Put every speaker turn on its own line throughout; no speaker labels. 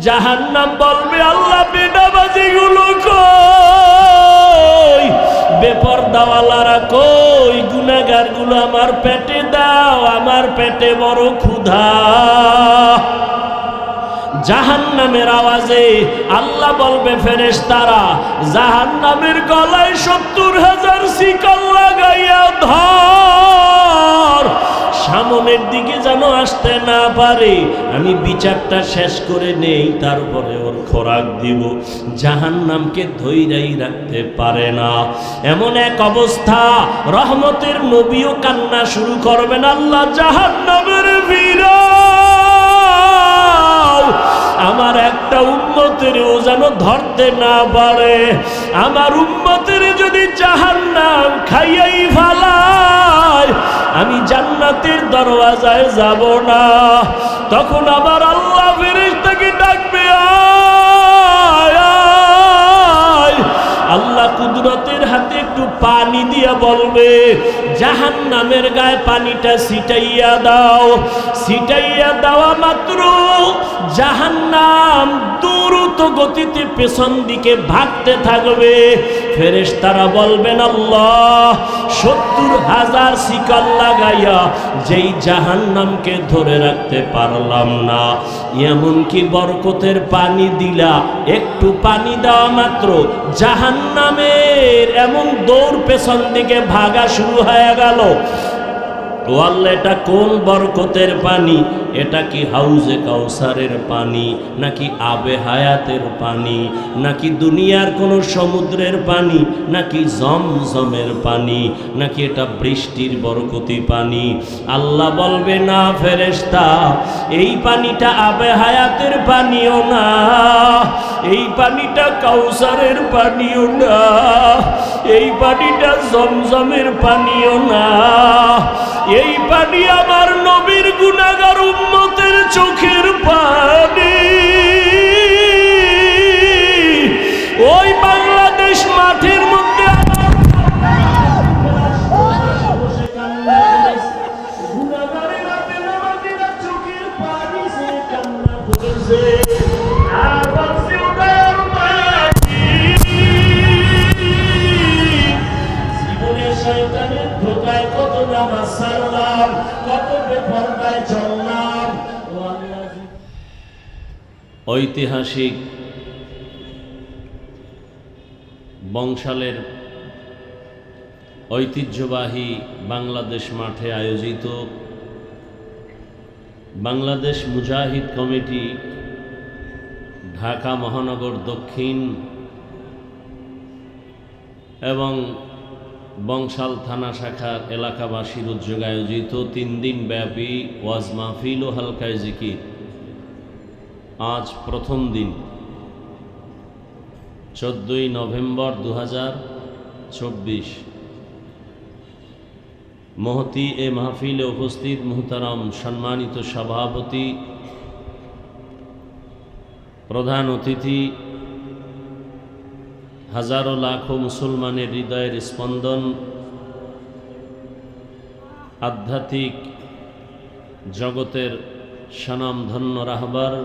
জাহান্নাম বলবে আল্লাহ বেনামাজিগুলো কই, বেপরদাওয়ালারা কই, গুনাহগারগুলো আমার পেটে দাও, আমার পেটে বড় ক্ষুধা। জাহান্নামের আওয়াজে আল্লাহ বলবে ফেরেশতারা জাহান্নামের গলায় ৭০,০০০ শিকল লাগাইয়া ধর, সামনের দিকে যেন আসতে না পারে, আমি বিচারটা শেষ করে নেই, তারপরে ওর খোরাক দিব। জাহান্নামকে ধৈর্যই রাখতে পারে না। এমন এক অবস্থা, রহমতের নবীও কান্না শুরু করবেন, আল্লাহ জাহান্নামের ভিড়াও, আমার একটা উম্মতেরও যেন ধরতে না পারে। আমার উম্মতের যদি জাহান্নাম খাইয়াই ফালায়, আমি জান্নাতের দরওয়াজায় যাব না। তখন আবার আল্লাহ ফেরেশতাকে ডাকবে, আয় আয়। আল্লাহ কুদরতের হাতে একটু পানি দিয়া বলবে জাহান্নামের গায়ে পানিটা ছিটাইয়া দাও। ছিটাইয়া দেওয়া মাত্র জাহান্নাম দ্রুত গতিতে পেছন দিকে ভাগতে থাকবে। ফেরেশতারা বলবেন আল্লাহ ৭০,০০০ শিকল লাগাইয়া যেই জাহান্নামকে ধরে রাখতে পারলাম না, এমনকি বরকতের পানি দিলা, একটু পানি দেওয়া মাত্র জাহান্নামের এমন দৌড় পেছন দিকে ভাগা শুরু হয়ে গেল। ও আল্লাহ, এটা কোন বরকতের পানি? এটা কি হাউজে কাউসারের পানি, নাকি আবে হায়াতের পানি, নাকি দুনিয়ার কোনো সমুদ্রের পানি, নাকি জমজমের পানি, নাকি এটা বৃষ্টির বরকতি পানি? আল্লাহ বলবে না ফেরেশতা, এই পানিটা আবে হায়াতের পানিও না, এই পানিটা কাউসারের পানিও না, এই পানিটা জমজমের পানিও না, এই পানি আমার নবীর গুনাহগার উম্মতের চোখের পানি। ওই বাংলাদেশ মাঠের মধ্যে চোখের পানি সে কান্না করেছে। ঐতিহাসিক বংশালের ঐতিহ্যবাহী বাংলাদেশ মাঠে আয়োজিত বাংলাদেশ মুজাহিদ কমিটি ঢাকা মহানগর দক্ষিণ এবং বংশাল থানা শাখার এলাকাবাসীর উদ্যোগে আয়োজিত ৩ দিন ব্যাপী ওয়াজ মাহফিল ও হালকায়ে জিকির আজ প্রথম দিন ১৪ই নভেম্বর ২০২৪। মহতি এ মাহফিলে উপস্থিত মুহতারাম সম্মানিত সভাপতি, প্রধান অতিথি, হাজারো লাখো মুসলমানের হৃদয়ের স্পন্দন, আধ্যাত্মিক জগতের স্বনামধন্য রাহবার,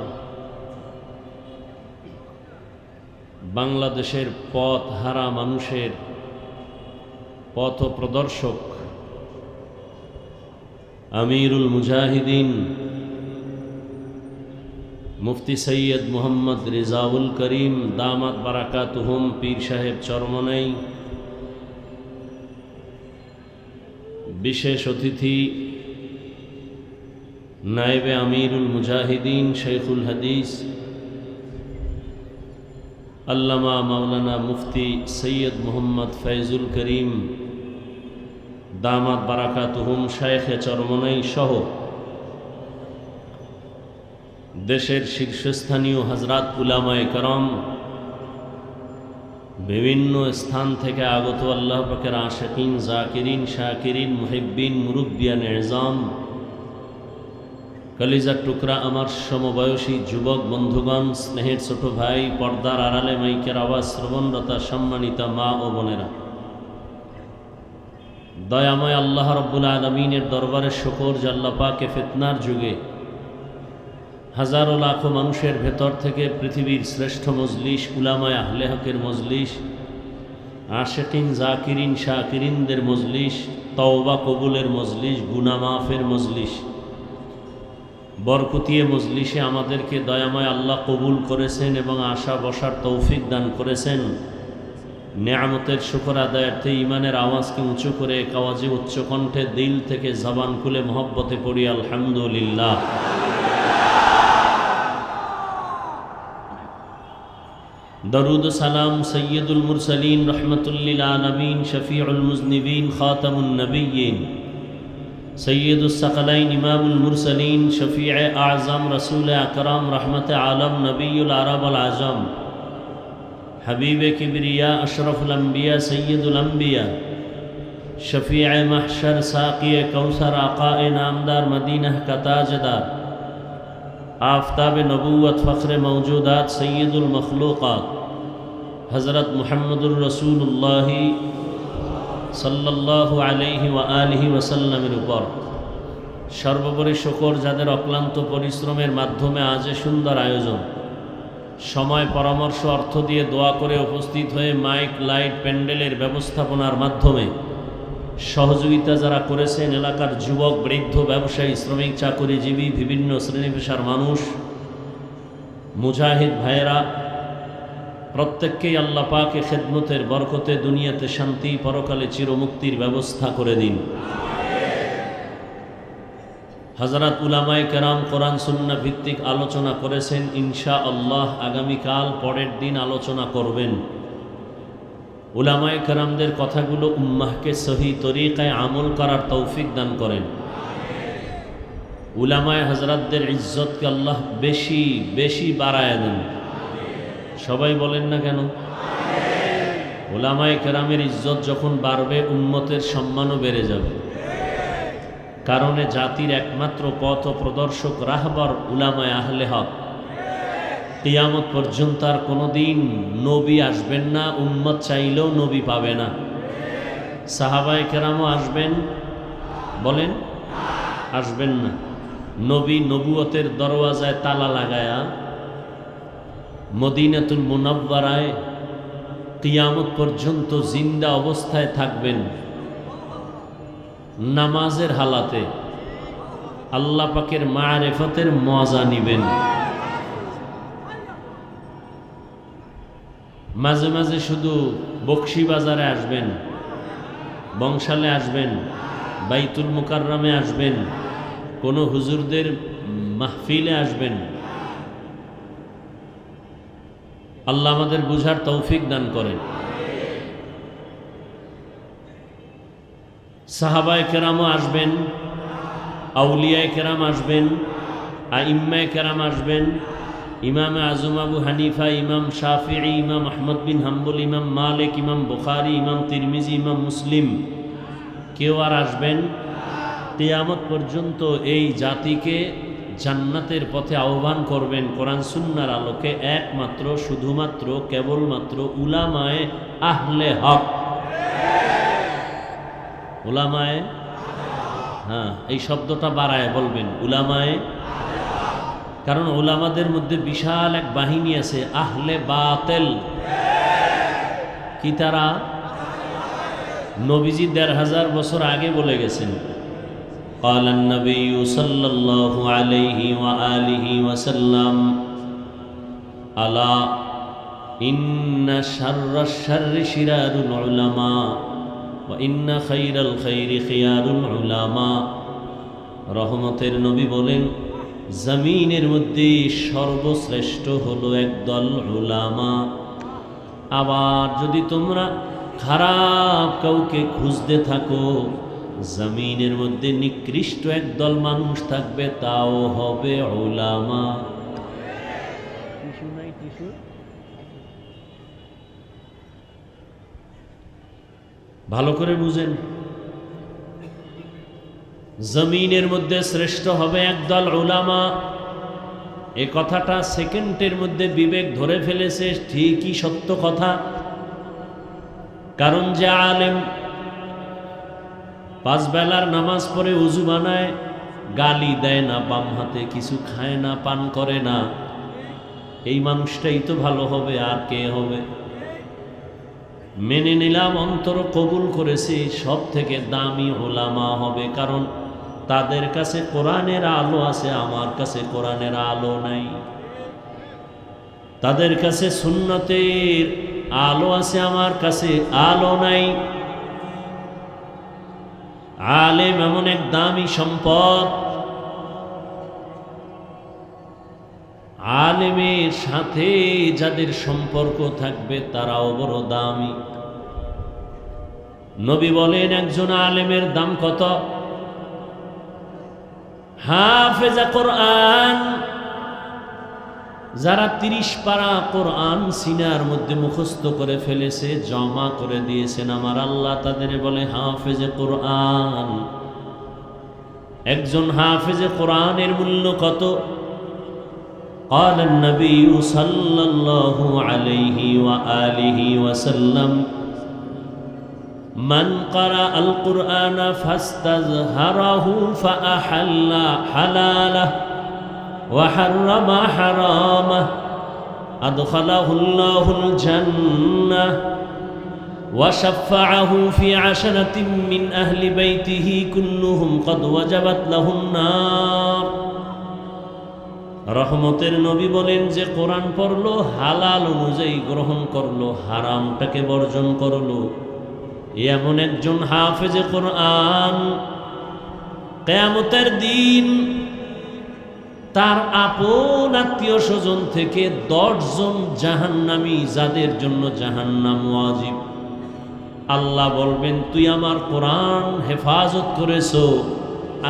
বাংলাদেশের পথ হারা মানুষের পথ প্রদর্শক, আমিরুল মুজাহিদিন মুফতি সৈয়দ মোহাম্মদ রেজাউল করিম দামাত বারাকাতুহুম পীর সাহেব চরমনাই, বিশেষ অতিথি নায়েবে আমিরুল মুজাহিদিন শেখুল হাদিস আল্লামা মাওলানা মুফতি সৈয়দ মোহাম্মদ ফয়জুল করিম দামাত বারাকাতুহুম শায়েখে চরমনাই সহ দেশের শীর্ষস্থানীয় হযরত উলামায়ে কেরাম, বিভিন্ন স্থান থেকে আগত আল্লাহ পাকের আশিকিন, জাকিরিন, শাকিরিন, মুহিব্বিন, মুরব্বিয়ান এজাম, কলিজার টুকরা আমার সমবয়সী যুবক বন্ধুগণ, স্নেহের ছোট ভাই, পর্দার আড়ালে মাইকের আওয়াজ শ্রবণরতা সম্মানিতা মা ও বোনেরা, দয়াময় আল্লাহ রাব্বুল আলামিনের দরবারে শুকর যে আল্লাহ পাকে ফিতনার যুগে হাজারো লাখো মানুষের ভেতর থেকে পৃথিবীর শ্রেষ্ঠ মজলিস উলামায়ে আহলে হকের মজলিস, আশিকিন জাকিরিন শাকিরিনদের মজলিস, তওবা কবুলের মজলিস, গুনাহ মাফের মজলিস, বরকতিয়ে মজলিসে আমাদেরকে দয়াময় আল্লাহ কবুল করেছেন এবং আশা বসার তৌফিক দান করেছেন। নেয়ামতের শুকর আদায়ার্থে ইমানের আওয়াজকে উঁচু করে এক আওয়াজে উচ্চ কণ্ঠে দিল থেকে জবান খুলে মহব্বতে পড়ি আলহামদুলিল্লাহ। দরুদ সালাম সৈয়দুল মুরসালিন রহমতুল্লিল আলামিন শফিউল মুজনিবিন খাতামুন নবিয়্যিন সৈয়দুস সাকালাইন ইমামুল মুরসালিন শফিয়ে আজম রসুল আকরাম রহমতে আলম নবীউল আরব আল আজম হবিবে কিবরিয়া আশরফুল আম্বিয়া সৈয়দুল আম্বিয়া শফিয়ে মাহশর সাকিয়ে কৌসর আকাए नामदार मदीना का ताजदार आफताब नबूवत फ़ख्र मौजूदात सैयदुल मखलूक़ात हज़रत मुहम्मदुर रसूलुल्लाह सल्लल्लाहु अलैहि व आलिहि वसल्लमेर উপর সর্বোপরি শুকর যাদের অক্লান্ত পরিশ্রমের মাধ্যমে আজ সুন্দর আয়োজন, সময় পরামর্শ অর্থ দিয়ে দোয়া করে উপস্থিত হয়ে মাইক লাইট প্যান্ডেলের ব্যবস্থাপনার মাধ্যমে সহযোগিতা যারা করেছেন, এলাকার যুবক বৃদ্ধ ব্যবসায়ী শ্রমিক চাকরিজীবী বিভিন্ন শ্রেণী পেশার মানুষ মুজাহিদ ভাইয়েরা প্রত্যেককেই আল্লাহ পাকে খেদমতের বরকতে দুনিয়াতে শান্তি পরকালে চিরমুক্তির ব্যবস্থা করে দিন। হযরত উলামায়ে কেরাম কোরআন সুন্নাহ ভিত্তিক আলোচনা করেছেন, ইনশাআল্লাহ আগামীকাল পরের দিন আলোচনা করবেন। উলামায়ে কেরামদের কথাগুলো উম্মাহকে সহি তরিকায় আমল করার তৌফিক দান করেন। উলামায়ে হযরতদের ইজ্জতকে আল্লাহ বেশি বেশি বাড়ায় দেন। সবাই বলেন না কেন? উলামায়ে কেরামের ইজ্জত যখন বাড়বে উম্মতের সম্মানও বেড়ে যাবে। কারণে জাতির একমাত্র পথ প্রদর্শক রাহবার উলামায়ে আহলে হক। কিয়ামত পর্যন্ত আর কোনোদিন নবী আসবেন না, উম্মত চাইলেও নবী পাবে না। সাহাবায়ে কেরামও আসবেন? বলেন, আসবেন না। নবী নবুয়তের দরওয়াজায় তালা লাগায়া মদিনাতুল মুনাওয়ারায় কিয়ামত পর্যন্ত জিন্দা অবস্থায় থাকবেন, নামাজের হালাতে আল্লাহ পাকের মারিফতের মজা নিবেন। মাঝে মাঝে শুধু বকশিবাজারে আসবেন, বংশালে আসবেন, বাইতুল মুকাররমে আসবেন, কোনো হুজুরদের মাহফিলে আসবেন। আল্লাহ আমাদের বুঝার তৌফিক দান করেন। সাহাবায়ে কেরামও আসবেন, আউলিয়ায়ে কেরাম আসবেন, আইম্মায়ে কেরাম আসবেন, ইমাম আজম আবু হানিফা, ইমাম শাফিঈ, ইমাম আহমদ বিন হাম্বল, ইমাম মালিক, ইমাম বুখারী, ইমাম তিরমিজি, ইমাম মুসলিম, কেউ আর আসবেন? কিয়ামত পর্যন্ত এই জাতিকে জান্নাতের পথে আহ্বান করবেন কোরআন সুন্নাহর আলোকে একমাত্র শুধুমাত্র কেবলমাত্র উলামায়ে আহলে হক। উলামায়ে, হ্যাঁ, এই শব্দটা বাড়ায় বলবেন উলামায়ে, কারণ উলামাদের মধ্যে বিশাল এক বাহিনী আছে আহলে বাতিল। কি তারা? নবীজি ১৫০০ বছর আগে বলে গেছেন, قال النبي صلى الله عليه وآله وسلم ألا إن شر الشر شرار العلماء وإن خير الخير خيار العلماء। রহমতের নবী বলেন, জমিনের মধ্যে সর্বশ্রেষ্ঠ হলো একদল উলামা। আবার যদি তোমরা খারাপ কাউকে খুঁজতে থাকো, জমিনের মধ্যে নিকৃষ্ট একদল মানুষ থাকবে, তাও হবে উলামা। ভালো করে বুঝেন, জমিনের মধ্যে শ্রেষ্ঠ হবে একদল উলামা। এ কথাটা সেকেন্ডের মধ্যে বিবেক ধরে ফেলেছে, ঠিকই সত্য কথা। কারণ যে আলেম ৫ বেলার নামাজ পড়ে উজু বানায়, গালি দেয় না, বাম হাতে কিছু খায় না, পান করে না, এই মানুষটাই তো ভালো হবে, আর কে হবে? মেনে নিলাম, অন্তর কবুল করেছি, সব থেকে দামি ওলামা হবে, কারণ তাদের কাছে কোরআনের আলো আছে, আমার কাছে কোরআনের আলো নাই। তাদের কাছে সুন্নতের আলো আছে, আমার কাছে আলো নাই। আলেম এমন এক দামি সম্পদ, আলেমের সাথে যাদের সম্পর্ক থাকবে তারাও বড় দামি। নবী বলেন একজন আলেমের দাম কত? হাফেজা কোরআন, যারা 30 পারা কোরআন সিনার মধ্যে মুখস্থ করে ফেলেছে, জমা করে দিয়েছেন আমার আল্লাহ, তাদের বলে হাফেজে কোরআন। একজন হাফেজে কোরআনের মূল্য কত? قال النبي صلى الله عليه وآله وسلم من قرأ القرآن فاستظهره فأحل حلاله وحرم حرامه أدخله الله الجنة وشفعه في 10 من أهل بيته كلهم قد وجبت لهم النار। রহমতের নবী বলেন যে কোরআন পড়লো, হালাল অনুযায়ী গ্রহণ করলো, হারামটাকে বর্জন করলো, এমন একজন হাফেজে কোরআন কিয়ামতের দিন তার আপন আত্মীয় স্বজন থেকে 10 জন জাহান্নামী, যাদের জন্য জাহান্নাম ওয়াজিব, আল্লাহ বলবেন তুই আমার কোরআন হেফাজত করেছো,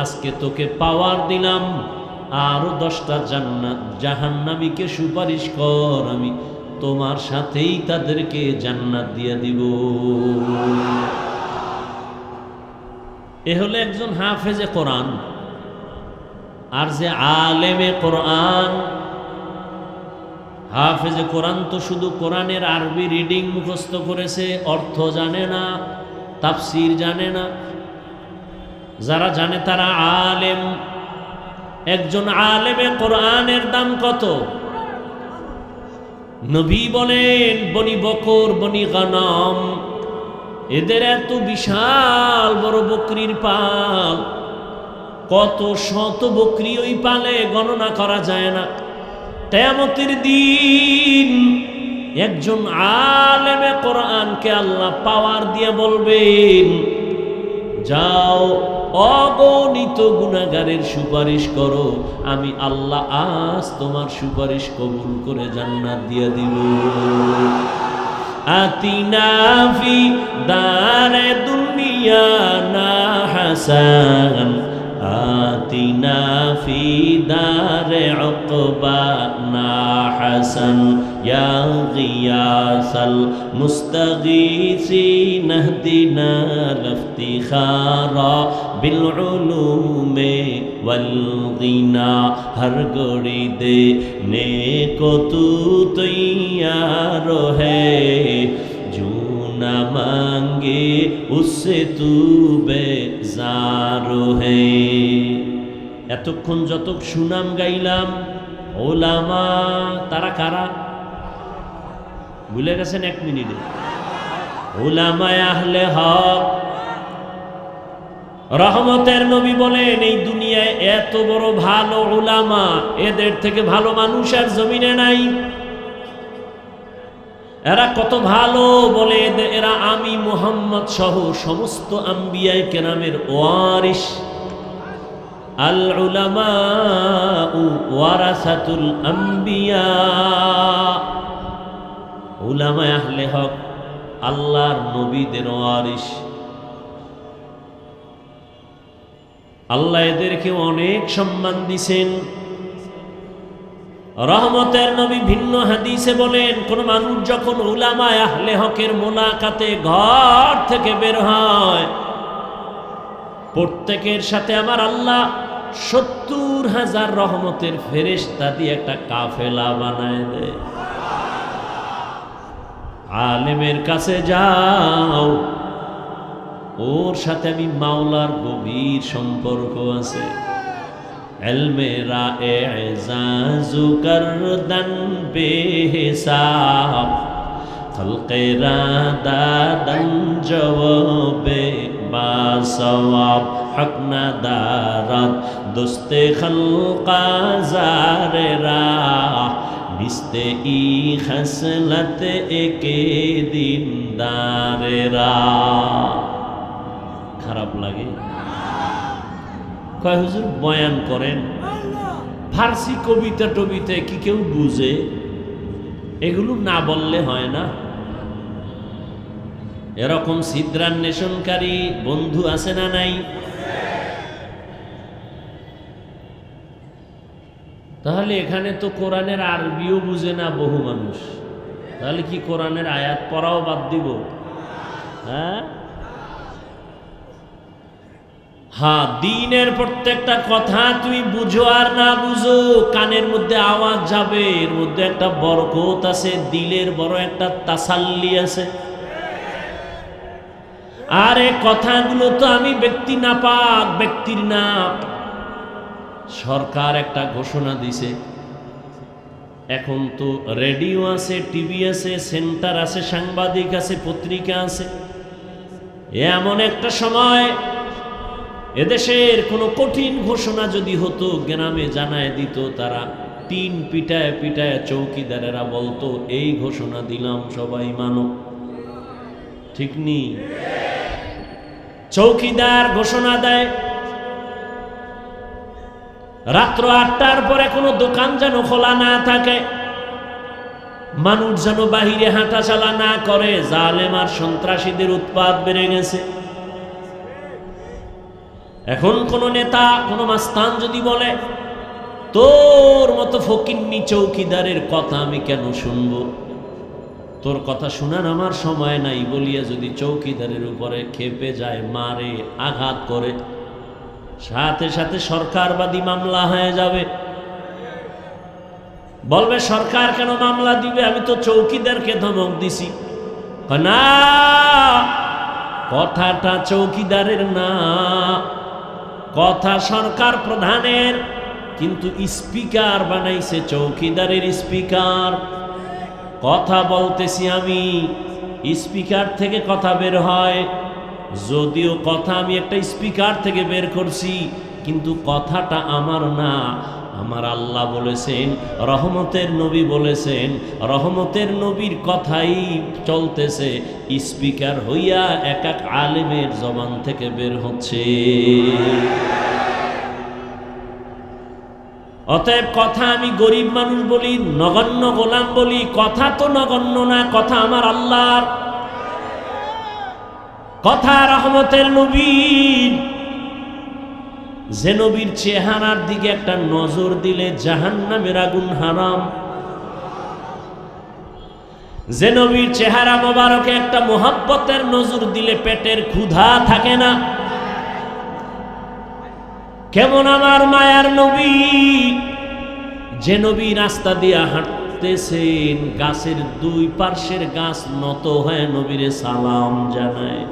আজকে তোকে পাওয়ার দিলাম, আরো 10টা জাহান্নামীকে সুপারিশ কর, আমি তোমার সাথেই তাদেরকে জান্নাত দিয়ে দিব। এ হলো একজন হাফেজে কোরআন। আর যে আলেমে কোরআন, হাফেজে কোরআন তো শুধু কোরআনের আরবি রিডিং মুখস্থ করেছে, অর্থ জানে না, তাফসির জানে না। যারা জানে তারা আলেম। একজন আলেমে কোরআনের দাম কত? নবী বলেন বনি বকর, বনি গানাম, এদের এত বিশাল বড় বকরির পাল, কত শত বকরি ওই পালে গণনা করা যায় না। কিয়ামতের দিন একজন আলেমে কোরআনকে আল্লাহ পাওয়ার দিয়ে বলবেন যাও অগণিত গুনাহগারের সুপারিশ করো, আমি আল্লাহ আজ তোমার সুপারিশ কবুল করে জান্নাত দিয়ে দিব। আতিনা ফি দারে দুনিয়া না হাসান, আতিনা ফি দারে উকবা না হাসান, ইয়া গিয়াসাল মুস্তাগীসিন ইহদিনা লিফতিখারা বিল উলুমে ওয়াল গিনা। হর গড়ি দে নেকো তু তৈয়ার হে, জো না মাঙ্গে উসসে তু বেজার হে। এতক্ষণ যত সুনাম গাইলাম, ওলামা তারা কারা ভুলে গেছেন 1 মিনিটে? উলামায়ে আহলে হক। রহমতের নবী বলেন এই দুনিয়ায় এত বড় ভালো উলামা, এদের থেকে ভালো মানুষ আর জমিনে নাই। এরা কত ভালো বলে, এরা আমি মুহাম্মদ সহ সমস্ত আম্বিয়ায়ে কেরামের ওয়ারিস। আল উলামা ওয়ারাসাতুল আম্বিয়া। উলামায়ে আহলে হক আল্লাহর নবীদের ওয়ারিস। আল্লাহ এদেরকে অনেক সম্মান দিছেন। রহমতের নবী ভিন্ন হাদিসে বলেন, কোন মানুষ যখন উলামায়ে আহলে হকের মোলাকাতে ঘর থেকে বের হয়, প্রত্যেকের সাথে আমার আল্লাহ 70,000 রহমতের ফেরেশতা দিয়ে একটা কাফেলা বানায় দেয়। আলেমের কাছে যাও, ওর সাথে আমি মাওলার গভীর সম্পর্ক আছে। इल्मेरा एजाज़ु करदन बेहिसाब खल्क़ेरा दादन जवाबे बासवाब हक नदारत दुस्ते खल्क़ा ज़ारेरा बिस्ते ई खसलत एके दीनदारेरा। খারাপ লাগে? কয় হুজুর বয়ান করেন, ফার্সি কবিতা টবিতা কি কেউ বুঝে? এগুলো না বললে হয় না? এরকম ছিদ্রান্বেষণকারী বন্ধু আছে না নাই? তাহলে এখানে তো কোরআনের আরবিও বুঝে না বহু মানুষ, তাহলে কি কোরআনের আয়াত পড়াও বাদ দিব? হ্যাঁ হ্যাঁ, দিনের প্রত্যেকটা কথা তুমি বুঝো আর না বুঝো, কানের মধ্যে আওয়াজ যাবে, এর মধ্যে একটা বরকত আছে, দিলের বড় একটা তাসাল্লি আছে। আর এই কথাগুলো তো আমি ব্যক্তি না পাক, ব্যক্তির না, সরকার একটা ঘোষণা দিছে। এখন তো রেডিও আছে, টিভি আছে, সেন্টার আছে, সাংবাদিক আছে, পত্রিকা আছে। এমন একটা সময় এদেশের কোনো কঠিন ঘোষণা যদি হতো, গ্রামে জানায় দিত, তারা টিন পিটায় পিটায় চৌকিদারেরা বলতো এই ঘোষণা দিলাম সবাই মানো। ঠিক নি? চৌকিদার ঘোষণা দেয় রাত্র 8টার পরে কোনো দোকান যেন খোলা না থাকে, মানুষ যেন বাহিরে হাঁটাচলা না করে, জালেম আর সন্ত্রাসীদের উৎপাত বেড়ে গেছে। এখন কোন নেতা, কোন মাস্তান যদি বলে তোর মতো ফকিন্নি চৌকিদারের কথা আমি কেন শুনবো, তোর কথা শোনার আমার সময় নাই বলিয়া যদি চৌকিদারের উপরে খেপে যায়, মারে, আঘাত করে, সাথে সাথে সরকারবাদী মামলা হয়ে যাবে। বলবে সরকার কেন মামলা দিবে, আমি তো চৌকিদারকে ধমক দিছি। না, কথাটা চৌকিদারের না, কথা সরকার প্রধানের, কিন্তু স্পিকার বানাইছে চৌকিদারের স্পিকার। কথা বলতেছি আমি, স্পিকার থেকে কথা বের হয়, যদিও কথা আমি একটা স্পিকার থেকে বের করছি, কিন্তু কথাটা আমার না। আমার আল্লাহ বলেছেন, রহমতের নবী বলেছেন, রহমতের নবীর কথাই চলতেছে, স্পিকার হইয়া এক এক আলেমের জবান থেকে বের হচ্ছে। অতএব কথা আমি গরিব মানুষ বলি, নগণ্য গোলাম বলি, কথা তো নগণ্য না, কথা আমার আল্লাহর কথা, রহমতের নবীর। যে নবীর চেহারার দিকে একটা নজর দিলে জাহান্নামের আগুন হারাম, যে নবীর চেহারা মোবারকে একটা মোহাব্বতের নজর দিলে পেটের ক্ষুধা থাকে না। কেমন আমার মায়ার নবী, যে নবী রাস্তা দিয়ে হাঁটতেছেন, গাছের দুই পার্শ্বের গাছ নত হয়ে নবীরে সালাম জানায়।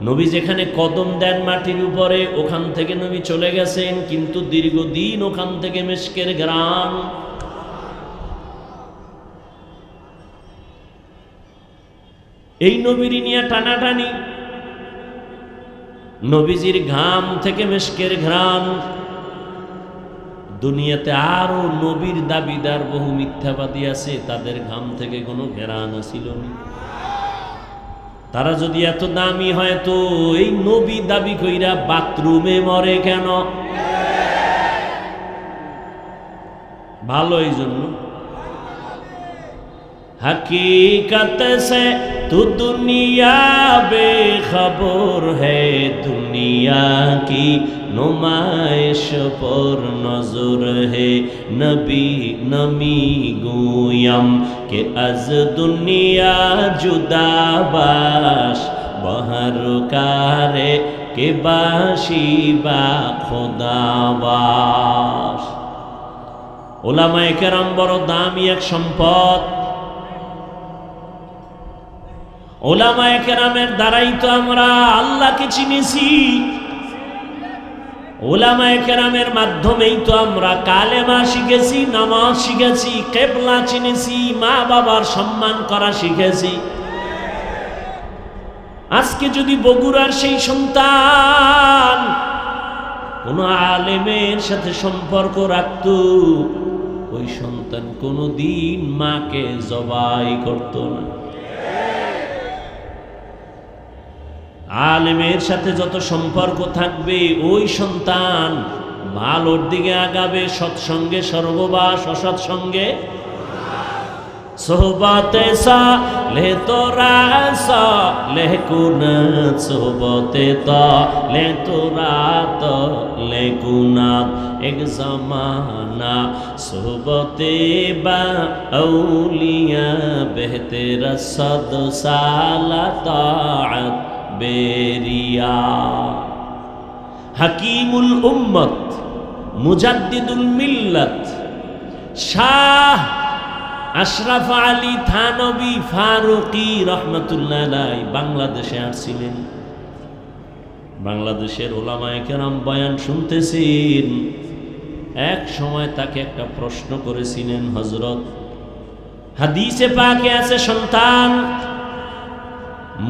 নবী যেখানে কদম দেন মাটির উপরে, ওখান থেকে নবী চলে গেছেন, কিন্তু দীর্ঘদিন ওখান থেকে মিশকের ঘ্রাণ। এই নবীর নিয়ে টানাটানি, নবীজির ঘাম থেকে মিশকের ঘ্রাণ। দুনিয়াতে আরো নবীর দাবিদার বহু মিথ্যাবাদী আছে, তাদের ঘাম থেকে কোনো ঘ্রাণ ছিল না। তারা যদি এত দামি হয় তো এই নবী দাবি কইরা বাথরুমে মরে কেন? ভালো, এই জন্য हकीकत से तू दुनिया बेखबर है, दुनिया की नुमाइश पर नजर है। नबी नमी गोयम के अज दुनिया जुदा बाश, बहर कारे के बाशी बा खुदाबाश। ওলামায়ে কেরাম বড় দামি এক সম্পদ। ওলামায়ে কেরামের দ্বারাই তো আমরা আল্লাহকে চিনেছি। উলামায়ে কেরামের মাধ্যমেই তো আমরা কালেমা শিখেছি, নামাজ শিখেছি, কিবলা চিনেছি, মা বাবার সম্মান করা শিখেছি। আজকে যদি বগুড়ার সেই সন্তান কোন আলেমের সাথে সম্পর্ক রাখত, ওই সন্তান কোনদিন মাকে জবাই করত না। আলেমের সাথে যত সম্পর্ক থাকবে ওই সন্তান ভালোর দিকে আগাবে, সৎসঙ্গে সর্ববাস, অসৎসঙ্গে সোহবতে সালে তোরা সালে কুনাত, সোহবতে তালে তোরা তালে কুনাত, এক জামানা সোহবতে বা আউলিয়া বেহতেরা সদ সালা তাআত বেরিয়া। হাকিমুল উম্মত, মুজাদ্দিদুল মিল্লাত, শাহ আশরাফ আলী থানবী ফারুকী রহমতুল্লাহ আলাইহি বাংলাদেশে আসছিলেন। বাংলাদেশের উলামায়ে কেরাম বয়ান শুনতেছেন। এক সময় তাকে একটা প্রশ্ন করেছিলেন হযরত, হাদিসে পাকে আছে সন্তান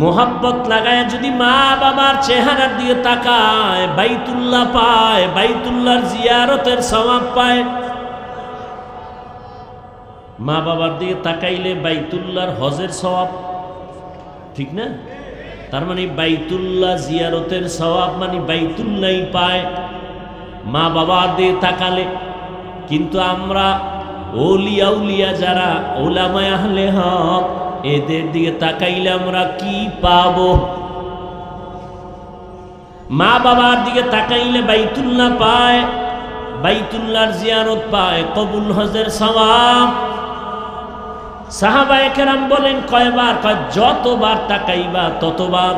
মোহাব্বত লাগায় যদি মা বাবার চেহারার দিকে তাকায়, বাইতুল্লাহ পায়, বাইতুল্লাহর জিয়ারতের সওয়াব পায়। মা বাবার দিকে তাকাইলে বাইতুল্লাহর হজের সওয়াব, ঠিক না? তার মানে বাইতুল্লাহ জিয়ারতের সওয়াব মানে বাইতুল্লাহই পায় মা বাবার দিকে তাকালে। কিন্তু আমরা ওলিয়া উলিয়া যারা উলামায়ে আহলে হক, এদের দিকে তাকাইলে আমরা কি পাবো? মা বাবার দিকে তাকাইলে বাইতুল্লাহ পায়, বাইতুল্লাহর জিয়ারত পায়, কবুল হজের সওয়াব। সাহাবায়ে কেরাম বলেন কয়বার? কয় যতবার তাকাইবা ততবার।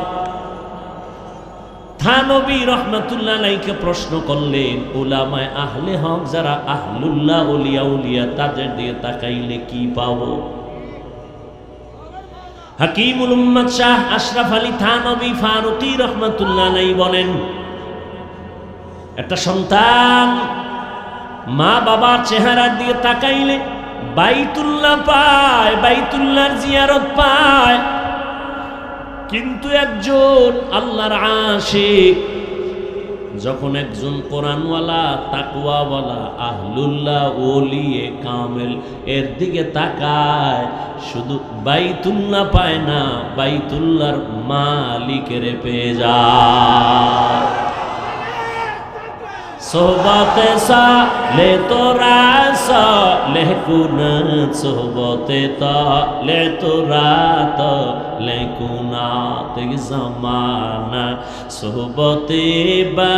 থানবী রহমাতুল্লাহ আলাইহিকে প্রশ্ন করলেন, উলামায়ে আহলে হক যারা আহলুল্লাহ ওলিয়া উলিয়া, তাদের দিকে তাকাইলে কি পাবো? হাকিমুল উম্মত শাহ আশরাফ আলী থানবী ফারুকী রহমাতুল্লাহ আলাইহি বলেন, একটা সন্তান মা বাবার চেহারার দিকে তাকাইলে বাইতুল্লাহ পায়, বাইতুল্লাহর জিয়ারত পায়। কিন্তু একজন আল্লাহর আশিক যখন একজন কোরআনওয়ালা, তাকওয়াওয়ালা, আহলুল্লাহ, ওলিয়ে কামেল এর দিকে তাকায়, শুধু বাইতুল্লাহ পায় না, বাইতুল্লাহর মালিকের পেয়ে যায়। সোহবতে সালে তোরা সালে কুনাত, সোহবতে তালে তোরা তালে কুনাত, এক জামানা সোহবতে বা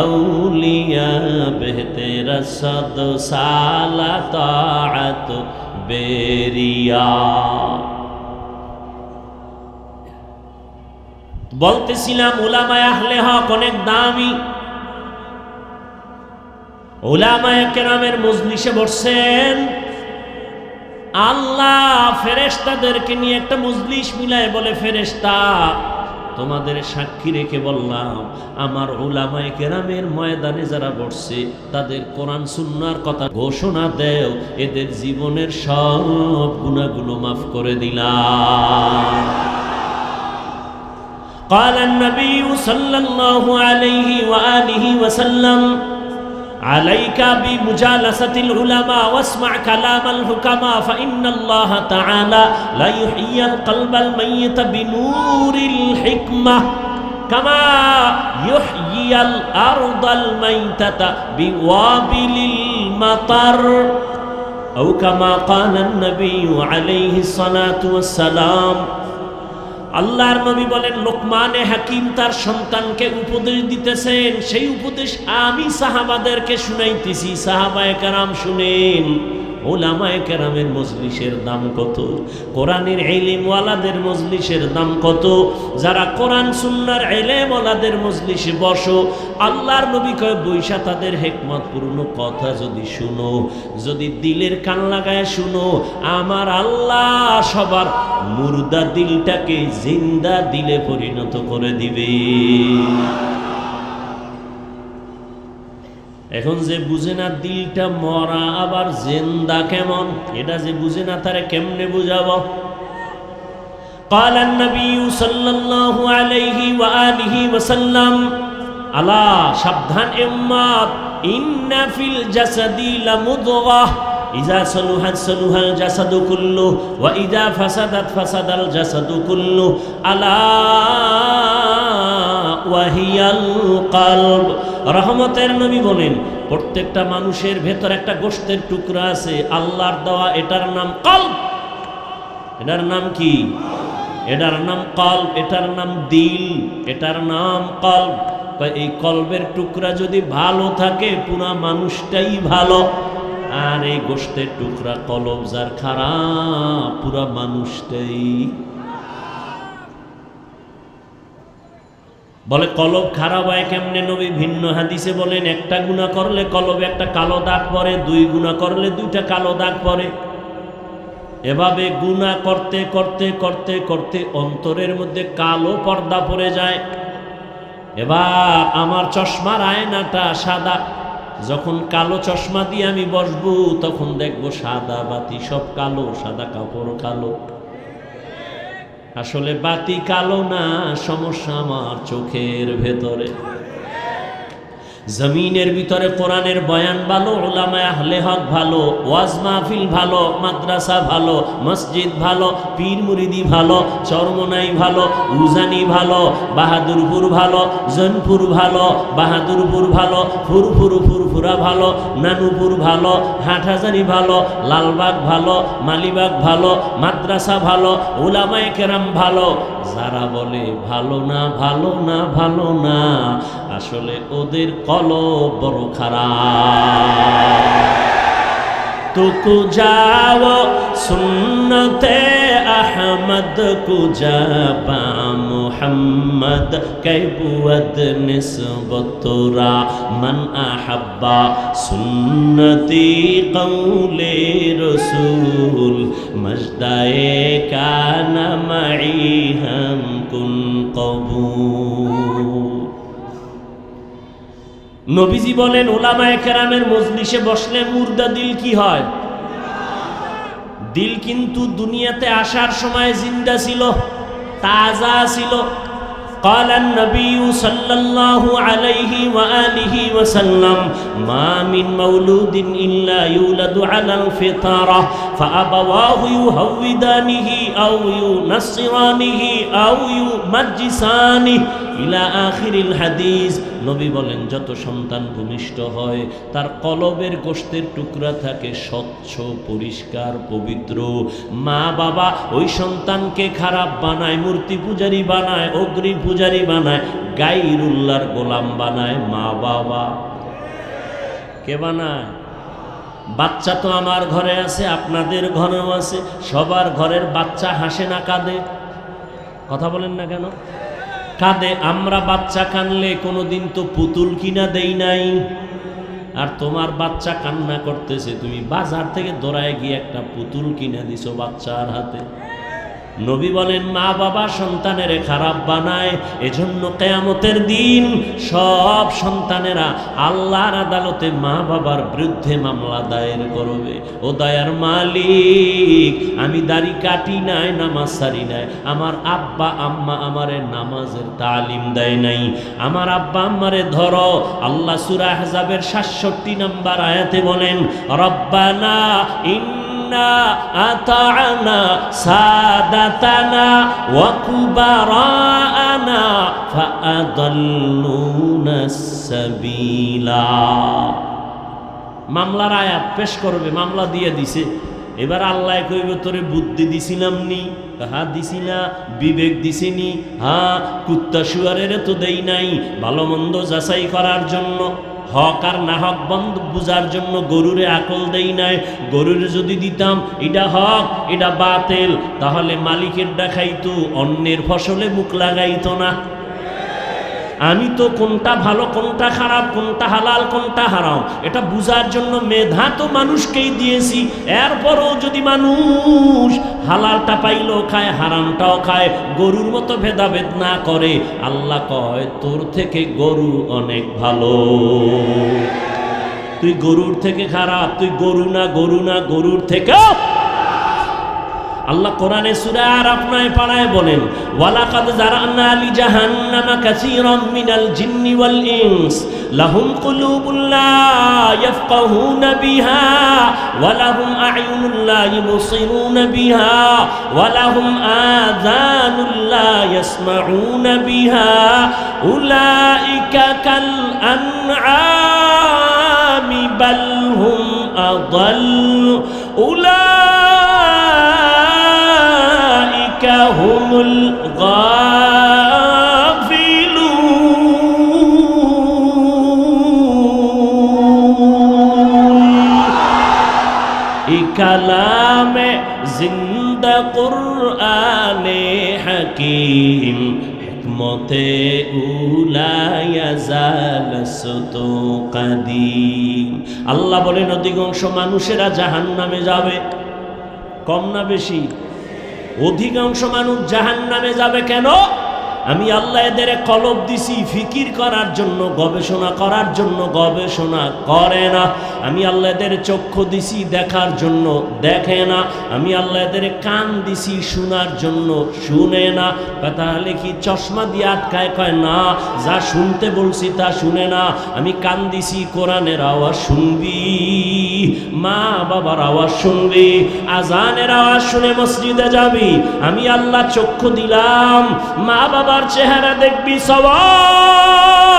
আউলিয়া বেহতেরা সদ সালা তাআত বেরিয়া। বলতেছিলাম উলামায়ে আহলে হক অনেক দামি। উলামায়ে কেরামের মজলিসে বসছেন, আল্লাহ ফেরেশতাদেরকে নিয়ে একটা মজলিস মিলায় বলে, ফেরেশতা তোমাদের সাক্ষী রেখে বললাম, আমার উলামায়ে কেরামের ময়দানে যারা বসছে তাদের কোরআন সুন্নাহর কথা ঘোষণা দেও, এদের জীবনের সব গুনাহগুলো মাফ করে দিলাম। قال النبي صلى الله عليه وآله وسلم عليك بمجالسة العلماء واسمع كلام الحكماء فإن الله تعالى لا يحيي القلب الميت بنور الحكمة كما يحيي الأرض الميتة بوابل المطر أو كما قال النبي عليه الصلاة والسلام। আল্লাহর নবী বলেন, লোকমানে হাকিম তার সন্তানকে উপদেশ দিতেছেন, সেই উপদেশ আমি সাহাবাদেরকে শুনাইতেছি। সাহাবায়ে কেরাম শুনেন। উলামায়ে কেরামের মজলিসের দাম কত, কোরআনের ইলম ওয়ালাদের মজলিসের দাম কত। যারা কোরআন সুন্নাহর ইলম ওয়ালাদের মজলিসে বসো, আল্লাহর নবী কয় বৈশা তাদের হিকমতপূর্ণ কথা যদি শুনো, যদি দিলের কান লাগায় শুনো, আমার আল্লাহ সবার মুর্দা দিলটাকে জিন্দা দিলে পরিণত করে দিবে। এখন যে বুঝে না দিলটা মরা আবার জিন্দা কেমন, এটা যে বুঝে না তারে কেমনে বুঝাবো? قال النبي صلى الله عليه وآله وسلم আলা সাবধান উম্মত, ইন্না ফিল জাসাদি লামুদগাহ ইযা সালুহাত সালুহাল জাসাদু কুল্লু ওয়া ইযা ফাসাদাত ফাসাদাল জাসাদু কুল্লু আলা ওয়া হিয়াল কলব। রহমতের নবী বলেন, প্রত্যেকটা মানুষের ভেতর একটা গোশতের টুকরা আছে আল্লাহর দেওয়া, এটার নাম কলব। এটার নাম কি? এটার নাম কলব, এটার নাম দিল, এটার নাম কলব। এই কলবের টুকরা যদি ভালো থাকে পুরা মানুষটাই ভালো, আর এই গোশতের টুকরা কলব যার খারাপ পুরা মানুষটাই। বলে কলব খারাপ হয় কেমনে? নবী ভিন্ন হাদিসে বলেন, একটা গুনাহ করলে কলবে একটা কালো দাগ পড়ে, 2 গুনাহ করলে 2টা কালো দাগ পড়ে। এভাবে গুনাহ করতে করতে করতে করতে অন্তরের মধ্যে কালো পর্দা পড়ে যায়। এবার আমার চশমার আয়নাটা সাদা, যখন কালো চশমা দিয়ে আমি বসবো তখন দেখবো সাদা বাতি সব কালো, সাদা কাপড় কালো। আসলে বাতি কালো না, সমস্যা আমার চোখের ভেতরে। জমিনের ভিতরে কোরআনের বয়ান ভালো, উলামায়ে আহলে হক ভালো, ওয়াজ মাহফিল ভালো, মাদ্রাসা ভালো, মসজিদ ভালো, পীর মুরিদি ভালো, চরমনাই ভালো, উজানি ভালো, বাহাদুরপুর ভালো, জনপুর ভালো, বাহাদুরপুর ভালো, ফুরফুরা ভালো, নানুপুর ভালো, হাটহাজারি ভালো, লালবাগ ভালো, মালিবাগ ভালো, মাদ্রাসা ভালো, উলামায়ে কেরাম ভালো। যারা বলে ভালো না ভালো না ভালো না, আসলে ওদের কলব বড় খারাপ। তো যাও সুন্নতে আহমদ কুজাবা মুহাম্মদ কৈবুদ নিসবতরা মান আহাব্বা সুন্নতি কৌলে রসুল মজদায়ে কানা মাই হাম কুন কবুল। নবীজি বলেন, উলামায়ে কেরামের মজলিসে বসলে মুর্দা দিল কি হয়? দিল কিন্তু দুনিয়াতে আসার সময় জিন্দা ছিল, তাজা ছিল। قال النبي صلى الله عليه وآله وسلم ما من مولود إلا يولد على الفطرة فأبواه يهودانه أو ينصرانه أو يمجسانه إلى آخر الحديث। নবী বলেন, যত সন্তান ভূমিষ্ঠ হয় তার কলবের গোশতের টুকরা থাকে স্বচ্ছ, পরিষ্কার, পবিত্র। মা বাবা ওই সন্তানকে খারাপ বানায়, মূর্তি পূজারী বানায়, অগ্নি পূজারী বানায়, গায়রুল্লাহর গোলাম বানায়। মা বাবা কে বানায়? বাচ্চা তো আমার ঘরে আছে, আপনাদের ঘরেও আছে। সবার ঘরের বাচ্চা হাসে না কাঁদে? কথা বলেন না কেন? কাঁদে। আমরা বাচ্চা কানলে কোনোদিন তো পুতুল কিনা দেই নাই। আর তোমার বাচ্চা কান্না করতেছে, তুমি বাজার থেকে দৌড়ায় গিয়ে একটা পুতুল কিনে দিছো বাচ্চার হাতে। নবী বলেন, মা বাবা সন্তানের খারাপ বানায়। এজন্য কিয়ামতের দিন সব সন্তানেরা আল্লাহর আদালতে মা বাবার বিরুদ্ধে মামলা দায়ের করবে। ও দয়ার মালিক, আমি দাড়ি কাটি নাই, নামাজ সারি নাই, আমার আব্বা আম্মা আমারে নামাজের তালিম দেয় নাই, আমার আব্বা আম্মারে ধরো। আল্লাহ সূরা আহজাবের ৬৭ নম্বর আয়াতে বলেন, রব্বানা আতা'না সাদাতানা ওয়া কুবারানা ফাআদাল্লুনা সাবিলা। মামলার আয়াত পেশ করবে, মামলা দিয়ে দিছে। এবার আল্লাহ কইবে, তোরে বুদ্ধি দিছিলাম নি? হ্যাঁ দিছি না। বিবেক দিছিনি? হ্যাঁ। কুত্তা শুয়ারের তো দেই নাই ভালো মন্দ যাচাই করার জন্য, হক আর না হক বন্ধ বুঝার জন্য গরুরে আকল দেই নাই। গরুরে যদি দিতাম এটা হক এটা বাতিল, তাহলে মালিকের দেখাইতো, অন্যের ফসলে মুখ লাগাইতো না। আমি তো কোনটা ভালো কোনটা খারাপ, কোনটা হালাল কোনটা হারাম এটা বুঝার জন্য মেধা তো মানুষকেই দিয়েছি। এরপরও যদি মানুষ হালালটা পাইলেও খায়, হারামটাও খায়, গরুর মতো ভেদাভেদ না করে, আল্লাহ কয় তোর থেকে গরু অনেক ভালো। তুই গরুর থেকে খারাপ, তুই গরু না, গরু না, গরুর থেকে। আল্লাহ কোরআনে সূরা আরাফ 9 পারায় বলেন, ওয়ালাকাদ জারানা লি জাহান্নামা কাসীরাম মিনাল জিন্নি ওয়াল ইনস লাহুম কুলুবুন লা ইয়াফকাহুনা বিহা ওয়া লাহুম আ'য়ুনুন লা ইবসিরুনা বিহা ওয়া লাহুম আযানুন লা ইয়াসমাউনা বিহা উলাইকা কাল আনআমি বাল হুম আদাল هم الغافلون كلام زندہ قرآن حکیم حکمت اولا یزال ستو قدیم আল্লাহ বলেন অধিকাংশ মানুষেরা জাহান্নামে যাবে। কম না বেশি? অধিকাংশ মানুষ জাহান্নামে যাবে। কেন? আমি আল্লাহ এদের কলব দিছি ফিকির করার জন্য, গবেষণা করার জন্য, গবেষণা করে না। আমি আল্লাহ এদের চক্ষু দিছি দেখার জন্য, দেখে না। আমি আল্লাহ এদের কান দিছি শোনার জন্য, শুনে না। তাহলে কি চশমা দিয়ে আটকায়? কয় না, যা শুনতে বলছি তা শুনে না। আমি কান দিছি কোরআনের আওয়াজ শুনবি, মা বাবার আওয়াজ শুনবি, আজানের আওয়াজ শুনে মসজিদে যাবি। আমি আল্লাহ চক্ষু দিলাম, মা বাবার চেহারা দেখবি সওয়াব।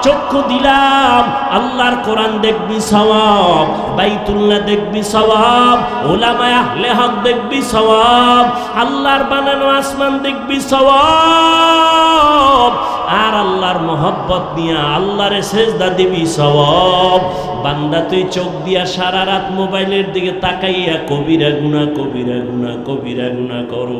চক্ষু দিলাম, আল্লাহর কোরআন দেখবি সওয়াব, বাইতুল্লাহ দেখবি সওয়াব, উলামায়ে আহলে হক দেখবি সওয়াব, আল্লাহর বানানো আসমান দেখবি সওয়াব। আর আল্লাহর মোহব্বত নিয়ে আল্লাহরে সেজদা দিবি সওয়াব। বান্দা তুই চোখ দিয়া সারা রাত মোবাইলের দিকে তাকাইয়া কবিরা গুনাহ, কবিরা গুনাহ, কবিরা গুনাহ করো।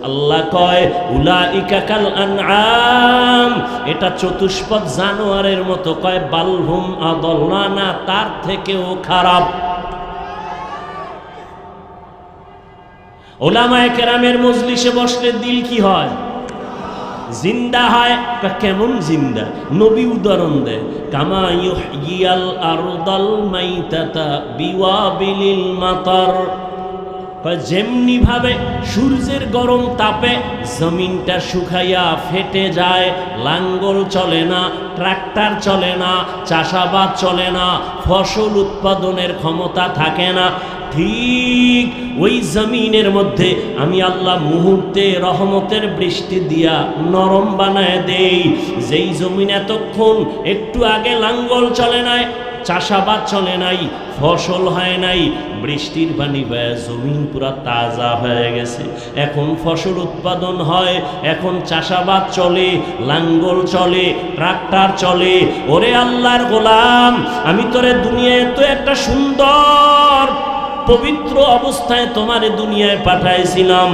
আল্লাহ কয় উলাইকা কাল আনআম, এটা চতুষ্পদ জানোয়ারের মতো। কয় বালহুম আদাল্লা, না তার থেকেও খারাপ। উলামায়ে কেরামের মজলিসে বসলে দিল কি হয়? জিন্দা হয়। কেমন জিন্দা? নবী উদাহরণ দেয়, কামা ইউহইয়াল আরদাল মাইতাতা বিওয়াবিলিল মাতার। যেমনি ভাবে সূর্যের গরম তাপে জমিনটা শুকাইয়া ফেটে যায়, লাঙ্গল চলে না, ট্রাক্টর চলে না, চাষাবাদ চলে না, ফসল উৎপাদনের ক্ষমতা থাকে না, ঠিক ওই জমিনের মধ্যে আমি আল্লাহ মুহূর্তে রহমতের বৃষ্টি দিয়া নরম বানায় দেই। যেই জমিন এতক্ষণ একটু আগে লাঙ্গল চলে নাই, চাষাবাদ চলে নাই, ফসল হয় নাই, বৃষ্টির পানি বয়ে জমিন পুরা তাজা হয়ে গেছে। এখন ফসল উৎপাদন হয়, এখন চাষাবাদ চলে, লাঙ্গল চলে, ট্রাক্টর চলে। ওরে আল্লাহর গোলাম, আমি তোরে দুনিয়ায় তো একটা সুন্দর পবিত্র অবস্থায় তোমারে দুনিয়ায় পাঠাইছিলাম।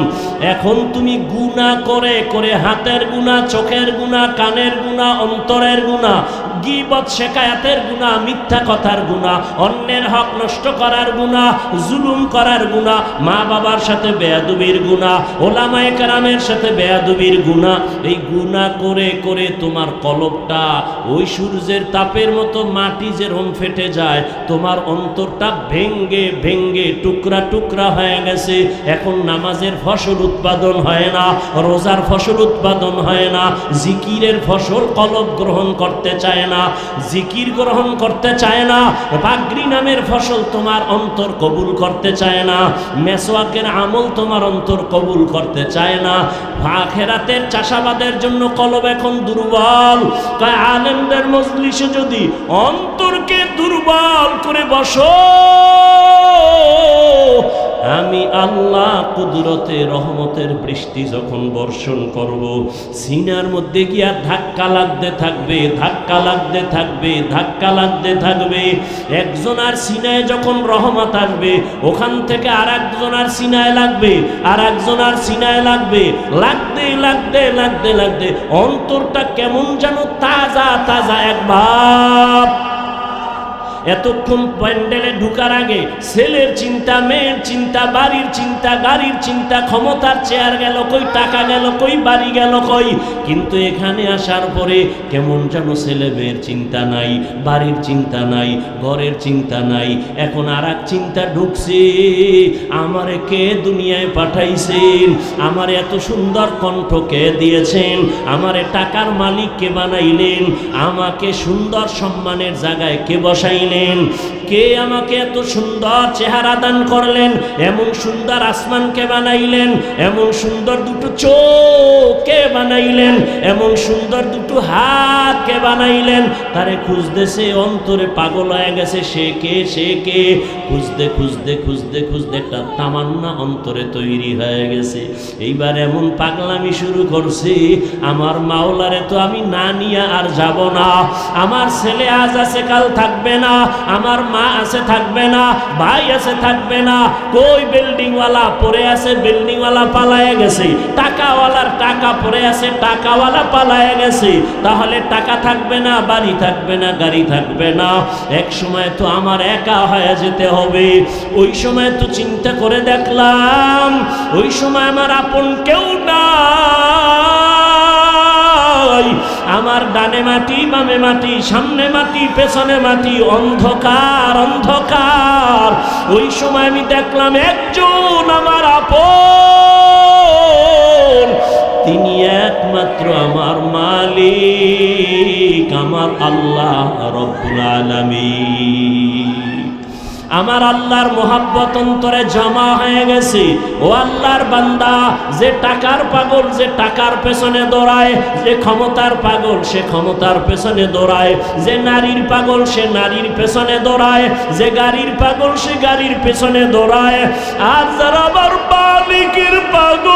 এখন তুমি গুনাহ করে করে, হাতের গুনাহ, চোখের গুনাহ, কানের গুনাহ, অন্তরের গুনাহ, গীবত শেকায়াতের গুনাহ, মিথ্যা কথার গুনাহ, অন্যের হক নষ্ট করার গুনাহ, জুলুম করার গুনাহ, মা বাবার সাথে বেয়াদবির গুনাহ, ওলামায়ে কেরামের সাথে বেয়াদবির গুনাহ। এই গুনাহ করে করে তোমার কলবটা ওই সূর্যের তাপের মতো মাটি যেরকম ফেটে যায়, তোমার অন্তরটা ভেঙ্গে ভেঙ্গে টুকরা টুকরা হয়ে গেছে। এখন নামাজের ফসল উৎপাদন হয় না, রোজার ফসল উৎপাদন হয় না, জিকিরের ফসল কলব গ্রহণ করতে চায় না, জিকির গ্রহণ করতে চায় না, পাগড়ি নামের ফসল তোমার অন্তর কবুল করতে চায় না, মেসওয়াকের আমল তোমার অন্তর কবুল করতে চায় না। আখিরাতের চাষাবাদের জন্য কলব এখন দুর্বল। কয় আলেমদের মজলিসে যদি অন্তরকে দুর্বল করে বসো, আমি আল্লাহ কুদরতে রহমতের বৃষ্টি যখন বর্ষণ করব, সিনার মধ্যে গিয়া ধাক্কা লাগতে থাকবে, ধাক্কা লাগতে থাকবে, ধাক্কা লাগতে থাকবে। একজনার সিনায় যখন রহমত আসবে, ওখান থেকে আর একজনার সিনায় লাগবে, আর একজনার সিনায় লাগবে, লাগতে লাগতে লাগতে লাগতে অন্তরটা কেমন যেন তাজা তাজা এক ভাব। এতক্ষণ প্যান্ডেলে ঢুকার আগে ছেলের চিন্তা, মেয়ের চিন্তা, বাড়ির চিন্তা, গাড়ির চিন্তা, ক্ষমতার চেয়ার গেল কই, টাকা গেল কই, বাড়ি গেল কই। কিন্তু এখানে আসার পরে কেমন যেন ছেলে মেয়ের চিন্তা নাই, বাড়ির চিন্তা নাই, ঘরের চিন্তা নাই। এখন আর এক চিন্তা ঢুকছে, আমারে কে দুনিয়ায় পাঠাইছেন, আমার এত সুন্দর কণ্ঠ কে দিয়েছেন, আমারে টাকার মালিক কে বানাইলেন, আমাকে সুন্দর সম্মানের জায়গায় কে বসাইলেন, কে আমাকে এত সুন্দর চেহারা দান করলেন, এমন সুন্দর আসমান কে বানাইলেন, এমন সুন্দর দুটো চোখ কে বানাইলেন, এমন সুন্দর দুটো হাত কে বানাইলেন। তারে খুঁজতেছে, অন্তরে পাগল হয়ে গেছে, সে কে, সে কে, খুঁজতে খুঁজতে খুঁজতে খুঁজতে একটা তামান্না অন্তরে তৈরি হয়ে গেছে। এইবার এমন পাগলামি শুরু করছি, আমার মাওলারে তো আমি না নিয়ে আর যাব না। আমার ছেলে আজ আছে কাল থাকবে না, আমার মা আছে থাকবে না, ভাই আছে থাকবে না, কই বিল্ডিংওয়ালা পড়ে আছে, বিল্ডিংওয়ালা পালায়ে গেছে, টাকাওয়ালার টাকা পড়ে আছে, টাকাওয়ালা পালায়ে গেছে। তাহলে টাকা থাকবে না, বাড়ি থাকবে না, গাড়ি থাকবে না, এক সময় তো আমার একা হয়ে যেতে হবে। ওই সময় তো চিন্তা করে দেখলাম, ওই সময় আমার আপন কেউ নাই, আমার ডানে মাটি, বামে মাটি, সামনে মাটি, পেছনে মাটি, অন্ধকার অন্ধকার। ওই সময় আমি দেখলাম একজন আমার আপন, তিনি একমাত্র আমার মালিক, আমার আল্লাহ রব্বুল আলামিন। আমার আল্লাহর মোহাব্বত অন্তরে জমা হয়ে গেছে। ও আল্লাহর বান্দা, যে টাকার পাগল যে টাকার পেছনে দৌড়ায়, যে ক্ষমতার পাগল সে ক্ষমতার পেছনে দৌড়ায়, যে নারীর পাগল সে নারীর পেছনে দৌড়ায়, যে গাড়ির পাগল সে গাড়ির পেছনে দৌড়ায়, আর যারা আমার মালিকের পাগল,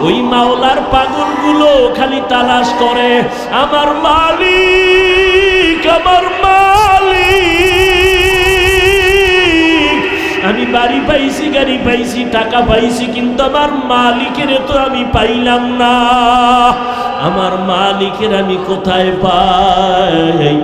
ওই মাওলার পাগলগুলো খালি তালাশ করে আমার মালিক, আমার মালিক। আমি বাড়ি পাইছি, গাড়ি পাইছি, টাকা পাইছি, কিন্তু আমার মালিকের তো আমি পাইলাম না। আমার মালিকের আমি কোথায় পাই?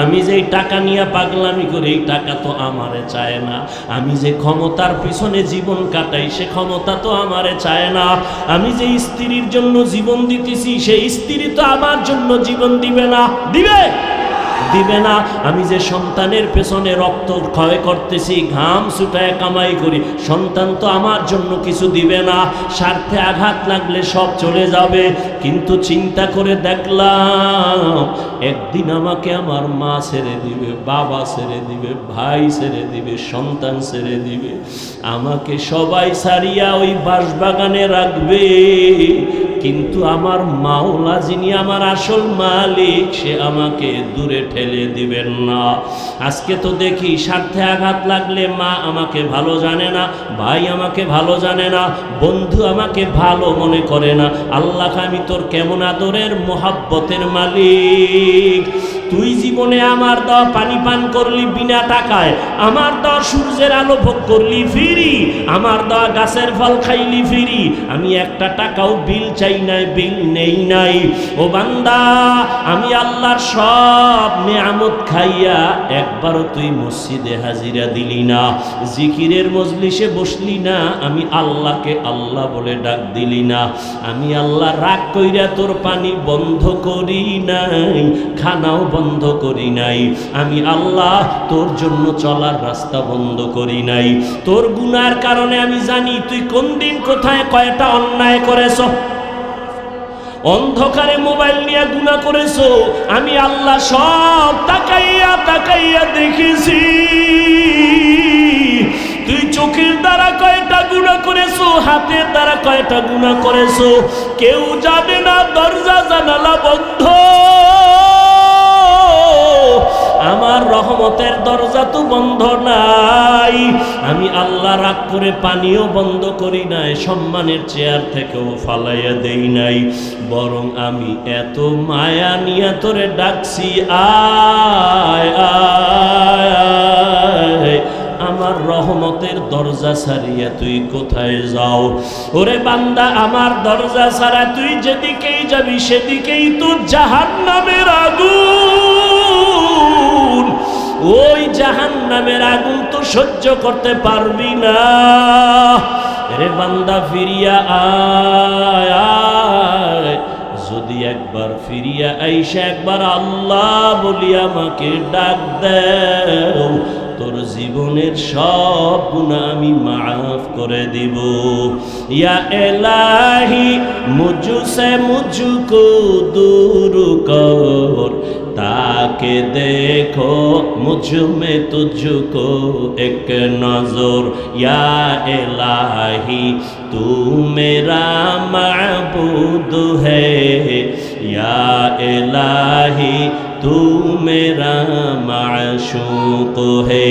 আমি যে টাকা নিয়ে পাগলামি করি, এই টাকা তো আমারে চায় না। আমি যে ক্ষমতার পিছনে জীবন কাটাই, সে ক্ষমতা তো আমারে চায় না। আমি যে স্ত্রীর জন্য জীবন দিতেছি, সেই স্ত্রী তো আমার জন্য জীবন দিবে না, দিবে দিবে না। আমি যে সন্তানের পেছনে রক্ত ক্ষয় করতেছি, ঘাম ছুটায় কামাই করি, সন্তান তো আমার জন্য কিছু দিবে না। স্বার্থে আঘাত লাগলে সব চলে যাবে। কিন্তু চিন্তা করে দেখলাম, একদিন আমাকে আমার মা ছেড়ে দিবে, বাবা ছেড়ে দিবে, ভাই ছেড়ে দিবে, সন্তান ছেড়ে দিবে, আমাকে সবাই ছাড়িয়া ওই বাঁশবাগানে রাখবে। কিন্তু আমার মাওলা, যিনি আমার আসল মালিক, সে আমাকে দূরে ঠেলে দিবেন না। আজকে তো দেখি স্বার্থে আঘাত লাগলে মা আমাকে ভালো জানে না, ভাই আমাকে ভালো জানে না, বন্ধু আমাকে ভালো মনে করে না। আল্লাহ, আমি তোর কেমন আদরের মোহাব্বতের মালিক। তুই জীবনে আমার দেওয়া পানি পান করলি বিনা টাকায়, আমার দেওয়া সূর্যের আলো ভোগ করলি ফ্রি, আমার দেওয়া গাছের ফল খাইলি ফ্রি। আমি একটা টাকাও বিল চাই নাই, বিল নেই নাই। ও বান্দা, আমি আল্লাহর সব নেয়ামত খাইয়া একবারও তুই মসজিদে হাজিরা দিলি না, জিকিরের মজলিসে বসলি না, আমি আল্লাহকে আল্লাহ বলে ডাক দিলি না। আমি আল্লাহ রাগ কইরা তোর পানি বন্ধ করি নাই, খানাও বন্ধ করি নাই। আমি আল্লাহ তোর জন্য চলার রাস্তা বন্ধ করি নাই। তোর গুনার কারণে আমি জানি তুই কোন দিন কোথায় কয়টা অন্যায় করেছ। অন্ধকারে মোবাইল নিয়ে গুনাহ করেছো, আমি আল্লাহ সব তাকাইয়া তাকাইয়া দেখেছি। তুই চোখের দ্বারা কয়টা গুনাহ করেছো, হাতের দ্বারা কয়টা গুনাহ করেছো, কেউ জানে না। দরজা জানালা বন্ধ, আমার রহমতের দরজা তো বন্ধ নাই। আমি আল্লাহ রাগ করে পানিও বন্ধ করি নাই, সম্মানের চেয়ার থেকেও ফালাইয়া দেই নাই, বরং আমি এত মায়া নিয়ে তোরে ডাকছি, আয় আয়, আমার রহমতের দরজা ছাড়িয়া তুই কোথায় যাও? ওরে বান্দা, আমার দরজা ছাড়া তুই যেদিকেই যাবি সেদিকেই তো জাহান্নামের আগুন। ওই জাহান্নামের আগুন তো সহ্য করতে পারবি না। রে বান্দা, ফিরিয়া আয় আয়। যদি একবার ফিরিয়া আইসা একবার আল্লাহ বলি আমাকে ডাক দেও, তোর জীবনের সব গুনাহ আমি মাফ করে দিব। ইয়া ইলাহি মুঝসে মুঝকো দূর কর, তাকে দেখো মুঝ মে তুঝকো এক নজর। ইয়া ইলাহি তু মেরা মাবুদ হ্যায়, ইয়া ইলাহি তু মেরা মাশূক হ্যায়।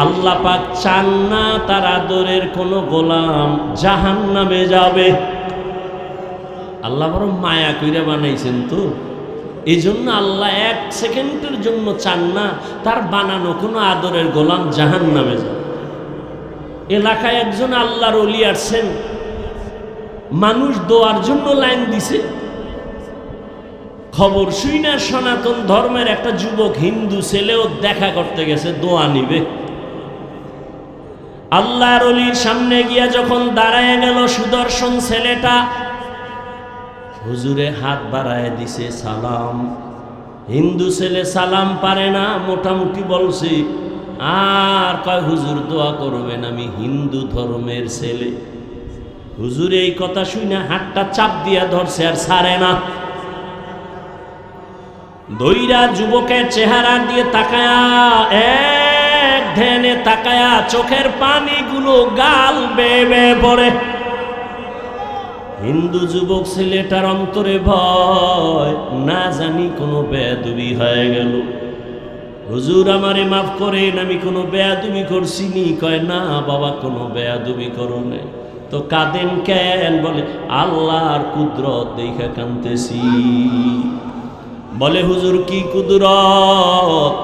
আল্লাহ পাক চান না তার আদরের কোনো গোলাম জাহান্নামে যাবে। আল্লাহ বড় মায়া কইরা বানাইছেন তো, এই জন্য আল্লাহ এক সেকেন্ডের জন্য চান না তার বানানো কোনো আদরের গোলাম জাহান্নামে যাবে। এলাকায় একজন আল্লাহর ওলি আসছেন, মানুষ দোয়ার জন্য লাইন দিছে। খবর শুই না সনাতন ধর্মের একটা যুবক হিন্দু ছেলেও দেখা করতে গেছে, দোয়া নিবে। আল্লাহর ওলির সামনে গিয়া যখন দাঁড়ায় গেল, সুদর্শন ছেলেটা হুজুরে হাত বাড়ায় দিছে, সালাম। হিন্দু ছেলে সালাম পারে না, মোটামুটি বলছে, আর কয় হুজুর দোয়া করবেন, আমি হিন্দু ধর্মের ছেলে। হুজুর এই কথা শুই না হাতটা চাপ দিয়া ধরছে, আর ছাড়ে না। দইরা যুবকের চেহারা দিয়ে তাকায়া, এক ধ্যানে তাকায়া, চোখের পানিগুলো গাল বেয়ে বেয়ে পড়ে। হিন্দু যুবক ছেলেটার অন্তরে ভয়, না জানি কোনো বেয়াদবি হয়ে গেল। হুজুর আমারে মাফ করেন, আমি কোনো বেয়াদবি করছি নি? কয় না বাবা, কোনো বেয়াদবি করো নাই। তো কাঁদেন কেন? বলে আল্লাহর কুদরত দেখা কাঁদতেছি। বলে হুজুর কি কুদরত?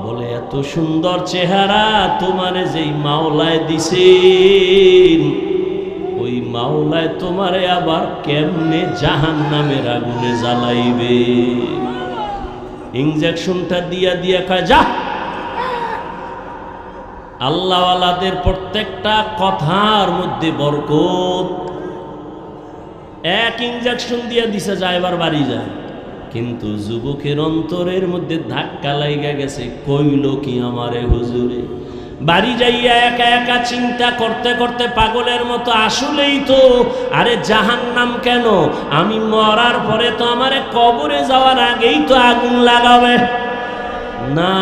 বলে এত সুন্দর চেহারা তোমারে যেই মাওলায় দিছেন, ওই মাওলায় তোমারে আবার কেমনে জাহান্নামের আগুনে জ্বালাইবে। ইনজেকশনটা দিয়া দিয়া কয় যা। আল্লাহওয়ালাদের প্রত্যেকটা কথার মধ্যে বরকত। এক ইনজেকশন দিয়া দিছে, যায় এবার বাড়ি যায়। কিন্তু যুবকের অন্তরের মধ্যে ধাক্কা লাইগা গেছে, কইল কি আমারে হুজুরে? বাড়ি যাইয়া একা একা চিন্তা করতে করতে পাগলের মতো, আসলেই তো, আরে জাহান্নাম কেন? আমি মরার পরে তো আমারে কবরে যাওয়ার আগেই তো আগুন লাগাবে না।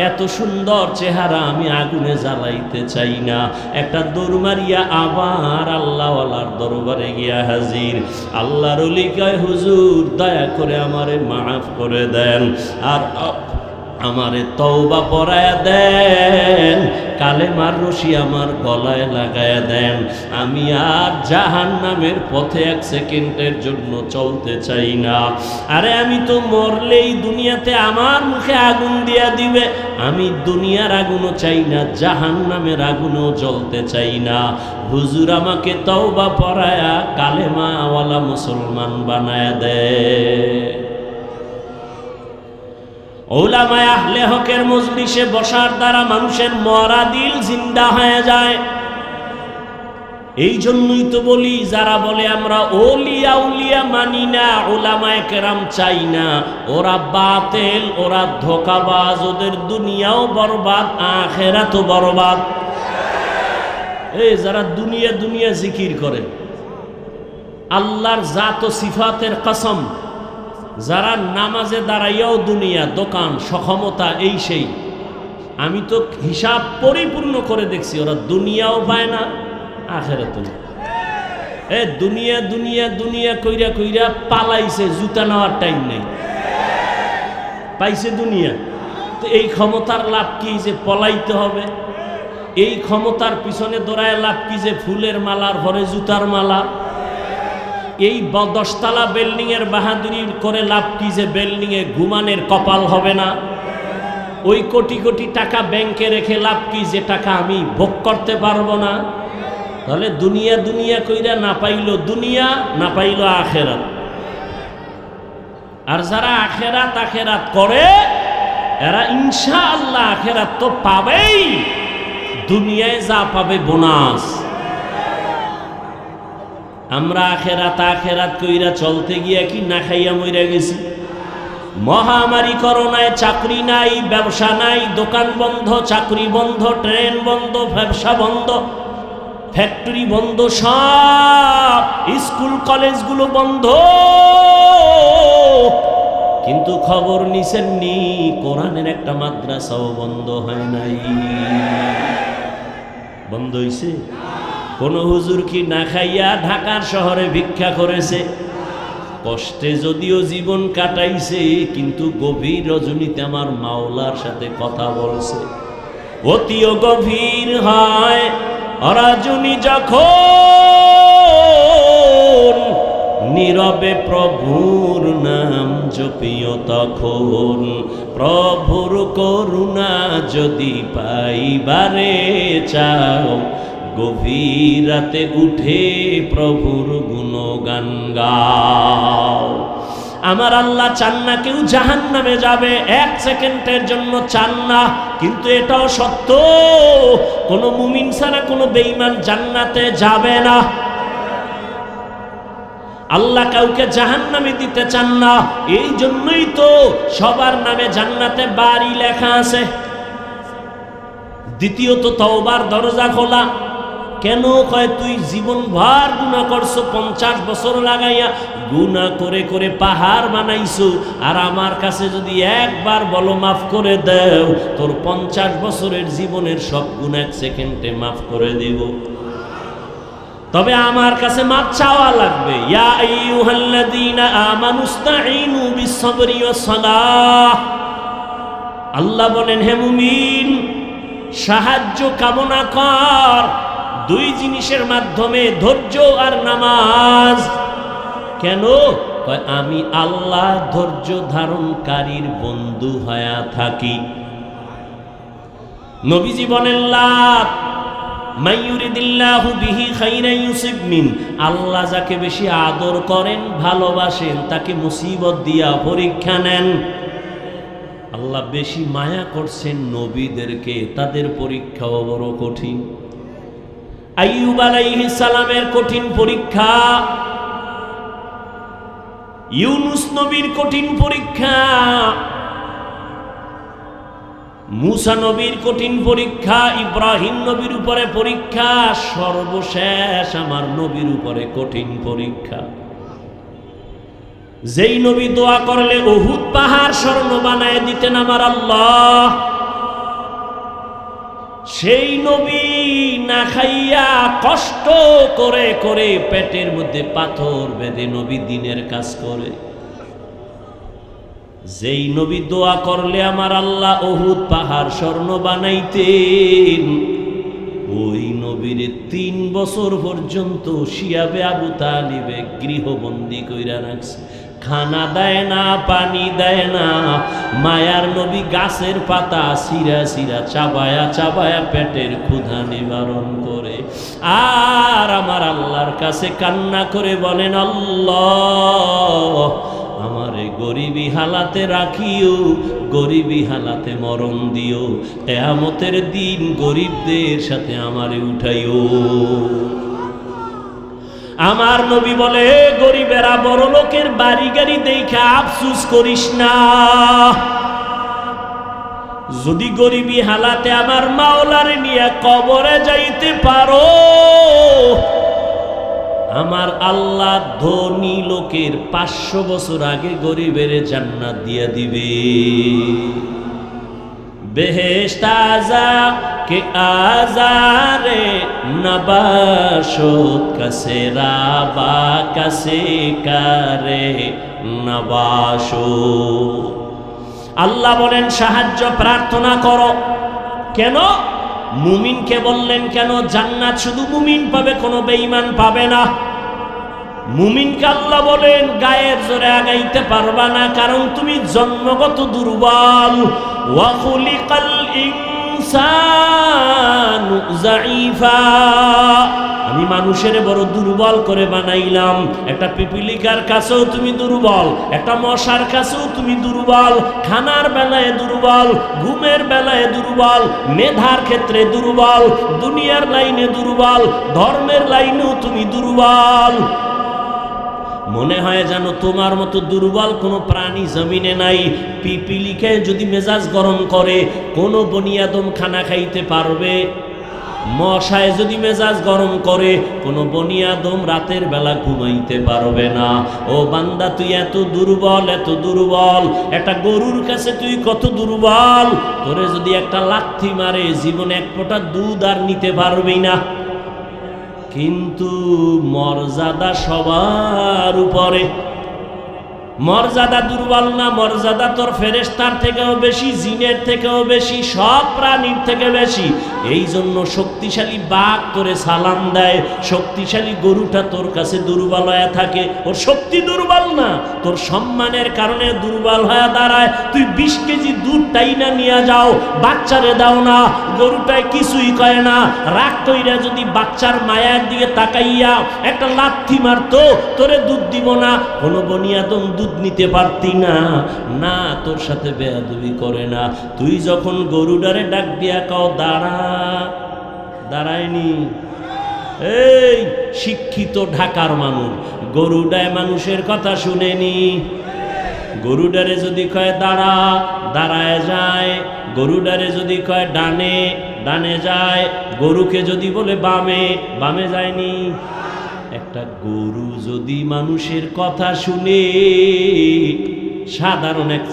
এত সুন্দর চেহারা আমি আগুনে জ্বালাইতে চাই না। একটা দৌড় মারিয়া আবার আল্লাহওয়ালার দরবারে গিয়া হাজির। আল্লাহর ওলি কয় হুজুর দয়া করে আমারে মাফ করে দেন, আর আমারে তওবা পড়ায়া দেন, কালেমার রশি আমার গলায় লাগায়া দেন। আমি আর জাহান্নামের পথে এক সেকেন্ডের জন্য চলতে চাই না। আরে আমি তো মরলেই দুনিয়াতে আমার মুখে আগুন দিয়া দিবে। আমি দুনিয়ার আগুনও চাই না, জাহান্নামের আগুনও জ্বলতে চাই না। হুজুর আমাকে তওবা পড়ায়া কালেমাওয়ালা মুসলমান বানায়া দেয়। ওলামায়ে আহলে হকের মজলিসে বসার দ্বারা মানুষের মরা দিল জিন্দা হয়ে যায়। এই জন্যই তো বলি, যারা বলে আমরা ওলিয়া উলিয়া মানি না, ওলামায়ে কেরাম চাই না, ওরা বাতিল, ওরা ধোঁকাবাজ, ওদের দুনিয়াও বরবাদ, আখিরাতও বরবাদ। এই যারা দুনিয়া দুনিয়া জিকির করে, আল্লাহর জাত ও সিফাতের কসম, যারা নামাজে দাঁড়াইয়াও দুনিয়া, দোকান, সক্ষমতা, এই সেই, আমি তো হিসাব পরিপূর্ণ করে দেখছি, ওরা দুনিয়াও পায় না, আখিরাতও না। দুনিয়া দুনিয়া দুনিয়া কইরা কইরা পালাইছে, জুতা নেওয়ার টাইম নেই, পাইছে দুনিয়া। তো এই ক্ষমতার লাভ কি যে পলাইতে হবে? এই ক্ষমতার পিছনে দৌড়ায় লাভ কি যে ফুলের মালার ভরে জুতার মালা? এই 10তলা বিল্ডিং এর বাহাদুরি করে লাভ কি যে বিল্ডিং এ ঘুমানের কপাল হবে না? ওই কোটি কোটি টাকা ব্যাংকে রেখে লাভ কি, যে টাকা আমি ভোগ করতে পারবো না? তাহলে দুনিয়া দুনিয়া কইরা না পাইলো দুনিয়া, না পাইলো আখেরাত। আর যারা আখেরাত আখেরাত করে এরা ইনশাআল্লাহ আখেরাত তো পাবেই, দুনিয়ায় যা পাবে বোনাস। আমরা আখেরাত আখেরাত কইরা চলতে গিয়া কি না খাইয়া মইরা গেছি। মহামারী করোনায় চাকরি নাই, ব্যবসা নাই, দোকান বন্ধ, চাকরি বন্ধ, ট্রেন বন্ধ, ব্যবসা বন্ধ, ফ্যাক্টরি বন্ধ, সব স্কুল কলেজগুলো বন্ধ। কিন্তু খবর নিছেননি কোরআনের একটা মাদ্রাসাও বন্ধ হয় নাই। বন্ধ হইছে? কোন হুজুর কি না খাইয়া ঢাকার শহরে ভিক্ষা করেছে? কষ্টে যদিও জীবন কাটাইছে, কিন্তু গভীর রজনীতে আমার মাওলার সাথে কথা বলছে। অতিও গভীর হয় রজনী যখন, নীরবে প্রভুর নাম জপিও তখন। প্রভুর করুণা যদি পাইবারে চাও, গভীর রাতে উঠে প্রভুর গুণগান গাও। আমার আল্লাহ চান না কেউ জাহান্নামে যাবে, এক সেকেন্ডের জন্য চান না। কিন্তু এটাও সত্য, কোনো মুমিন ছাড়া কোনো বেঈমান জান্নাতে যাবে না। আল্লাহ কাউকে জাহান্নামে দিতে চান না, এই জন্যই তো সবার নামে জান্নাতে বাড়ি লেখা আছে। দ্বিতীয়ত তওবার দরজা খোলা। কেন কয় তুই জীবন ভর গুনাহ করছো, 50 বছর লাগাইয়া গুনাহ করে করে পাহাড় বানাইছো, আর আমার কাছে যদি একবার বলো মাফ করে দাও, তোর 50 বছরের জীবনের সব গুনাহ 1 সেকেন্ডে মাফ করে দেব। তবে আমার কাছে মাপ চাওয়া লাগবে। ইয়া আইয়ুহাল্লাযীনা আমানুস্তাঈনু বিস-সাবরি ওয়াস-সালাহ। আল্লাহ বলেন, হে মুমিন, সাহায্য কামনা কর 2 জিনিসের মাধ্যমে, ধৈর্য আর নামাজ। কেন? আমি আল্লাহ ধৈর্য ধারণকারীর বন্ধু হয়ে থাকি। নবীজি বলেন, মাইয়ুরিদিল্লাহু বিহি খাইরান ইউসিব মিন। আল্লাহ যাকে বেশি আদর করেন, ভালোবাসেন, তাকে মুসিবত দিয়া পরীক্ষা নেন। আল্লাহ বেশি মায়া করছেন নবীদেরকে, তাদের পরীক্ষাও বড় কঠিন। আইয়ুব আলাইহিস সালামের কঠিন পরীক্ষা, ইউনুস নবীর কঠিন পরীক্ষা, মুসা নবীর কঠিন পরীক্ষা, ইব্রাহিম নবীর উপরে পরীক্ষা, সর্বশেষ আমার নবীর উপরে কঠিন পরীক্ষা। যেই নবী দোয়া করলে উহুদ পাহাড় স্বর্ণ বানায় দিতেন আমার আল্লাহ, সেই নবী না খাইয়া কষ্ট করে করে পেটের মধ্যে পাথর বেঁধে নবী দিনের কাজ করে। যেই নবী দোয়া করলে আমার আল্লাহ উহুদ পাহাড় স্বর্ণ বানাইতেন, ওই নবীর 3 বছর পর্যন্ত শিয়াবে আবু তালিবে গৃহবন্দী কইরা রাখছে। খানা দেয় না, পানি দেয় না। মায়ার নবী গাছের পাতা সিরা সিরা চাবায়া চাবায়া পেটের ক্ষুধা নিবারণ করে। আর আমার আল্লাহর কাছে কান্না করে বলেন, আল্লাহ আমারে গরিবী হালাতে রাখিও, গরিবী হালাতে মরণ দিও, কিয়ামতের দিন গরিবদের সাথে আমারে উঠাইও। আমার নবী বলে, গরিবেরা বড় লোকের বাড়ি গাড়ি দেখে আফসুস করিস না। যদি গরিবী হালাতে আমার মাওলারে নিয়ে কবরে যাইতে পারো, আমার আল্লাহ ধনী লোকের 500 বছর আগে গরিবের জান্নাত দিয়া দিবে। বেহেশত আযা কে আজারে নবাশত কাসে রাবা কাসে কারে নবাশো। আল্লাহ বলেন, সাহায্য প্রার্থনা করো। কেন? মুমিনকে বললেন কেন জান্নাত শুধু মুমিন পাবে, কোনো বেঈমান পাবে না। মুমিনকে আল্লাহ বলেন গায়ের জোরে আগাইতে পারবা না, কারণ তুমি জন্মগত দুর্বল। ওয়া খুলিকাল ইনসানু যায়ীফা, আমি মানুষের বড় দুর্বল করে বানাইলাম। একটা পিপিলিকার কাছেও তুমি দুর্বল, একটা মশার কাছেও তুমি দুর্বল, খানার বেলায় দুর্বল, ঘুমের বেলায় দুর্বল, মেধার ক্ষেত্রে দুর্বল, দুনিয়ার লাইনে দুর্বল, ধর্মের লাইনেও তুমি দুর্বল। মনে হয় যেন তোমার মতো দুর্বল কোনো প্রাণী জমিনে নাই। পিপিলিকায় যদি মেজাজ গরম করে কোনো বনি আদম খানা খাইতে পারবে? মশায় যদি মেজাজ গরম করে কোনো বনি আদম রাতের বেলা ঘুমাইতে পারবে না। ও বান্দা, তুই এত দুর্বল, এত দুর্বল। একটা গরুর কাছে তুই কত দুর্বল, তোরে যদি একটা লাথি মারে জীবনে এক ফোঁটা দুধ আর নিতে পারবি না। কিন্তু মর্যাদা সবার উপরে। মর্যাদা দুর্বল না, মর্যাদা তোর ফেরেশতার থেকেও বেশি, জিনের থেকেও বেশি, সব প্রাণীর থেকে বেশি। এই জন্য শক্তিশালী বাঘ তোরে সালাম দেয়, শক্তিশালী গরুটা তোর কাছে দুর্বল হয়ে থাকে। ওর শক্তি দুর্বল না, তোর সম্মানের কারণে দুর্বল হয়ে দাঁড়ায়। তুই 20 কেজি দুধ টাইনা নিয়ে যাও, বাচ্চারে দাও না, গরুটায় কিছুই কয় না। রাগ কইরা যদি বাচ্চার মায়ের দিকে তাকাইয়া একটা লাথি মারতো, তোরে দুধ দিব না। কোনো বনিয়াদম দুধ নিতে পারতি না। না, তোর সাথে বেয়াদবি করে না। তুই যখন গরুটারে ডাক দিয়া কাও দাঁড়া, দাঁড়ায়নি। এই শিক্ষিত ঢাকার মানুষ গরুডায় মানুষের কথা শুনেনি। গরুডারে যদি কয় দাঁড়া, দাঁড়ায় যায়। গরুডারে যদি কয় ডানে, ডানে যায়। গরুকে যদি বলে বামে, বামে যায়নি। একটা গরু যদি মানুষের কথা শুনে, সাধারণ এক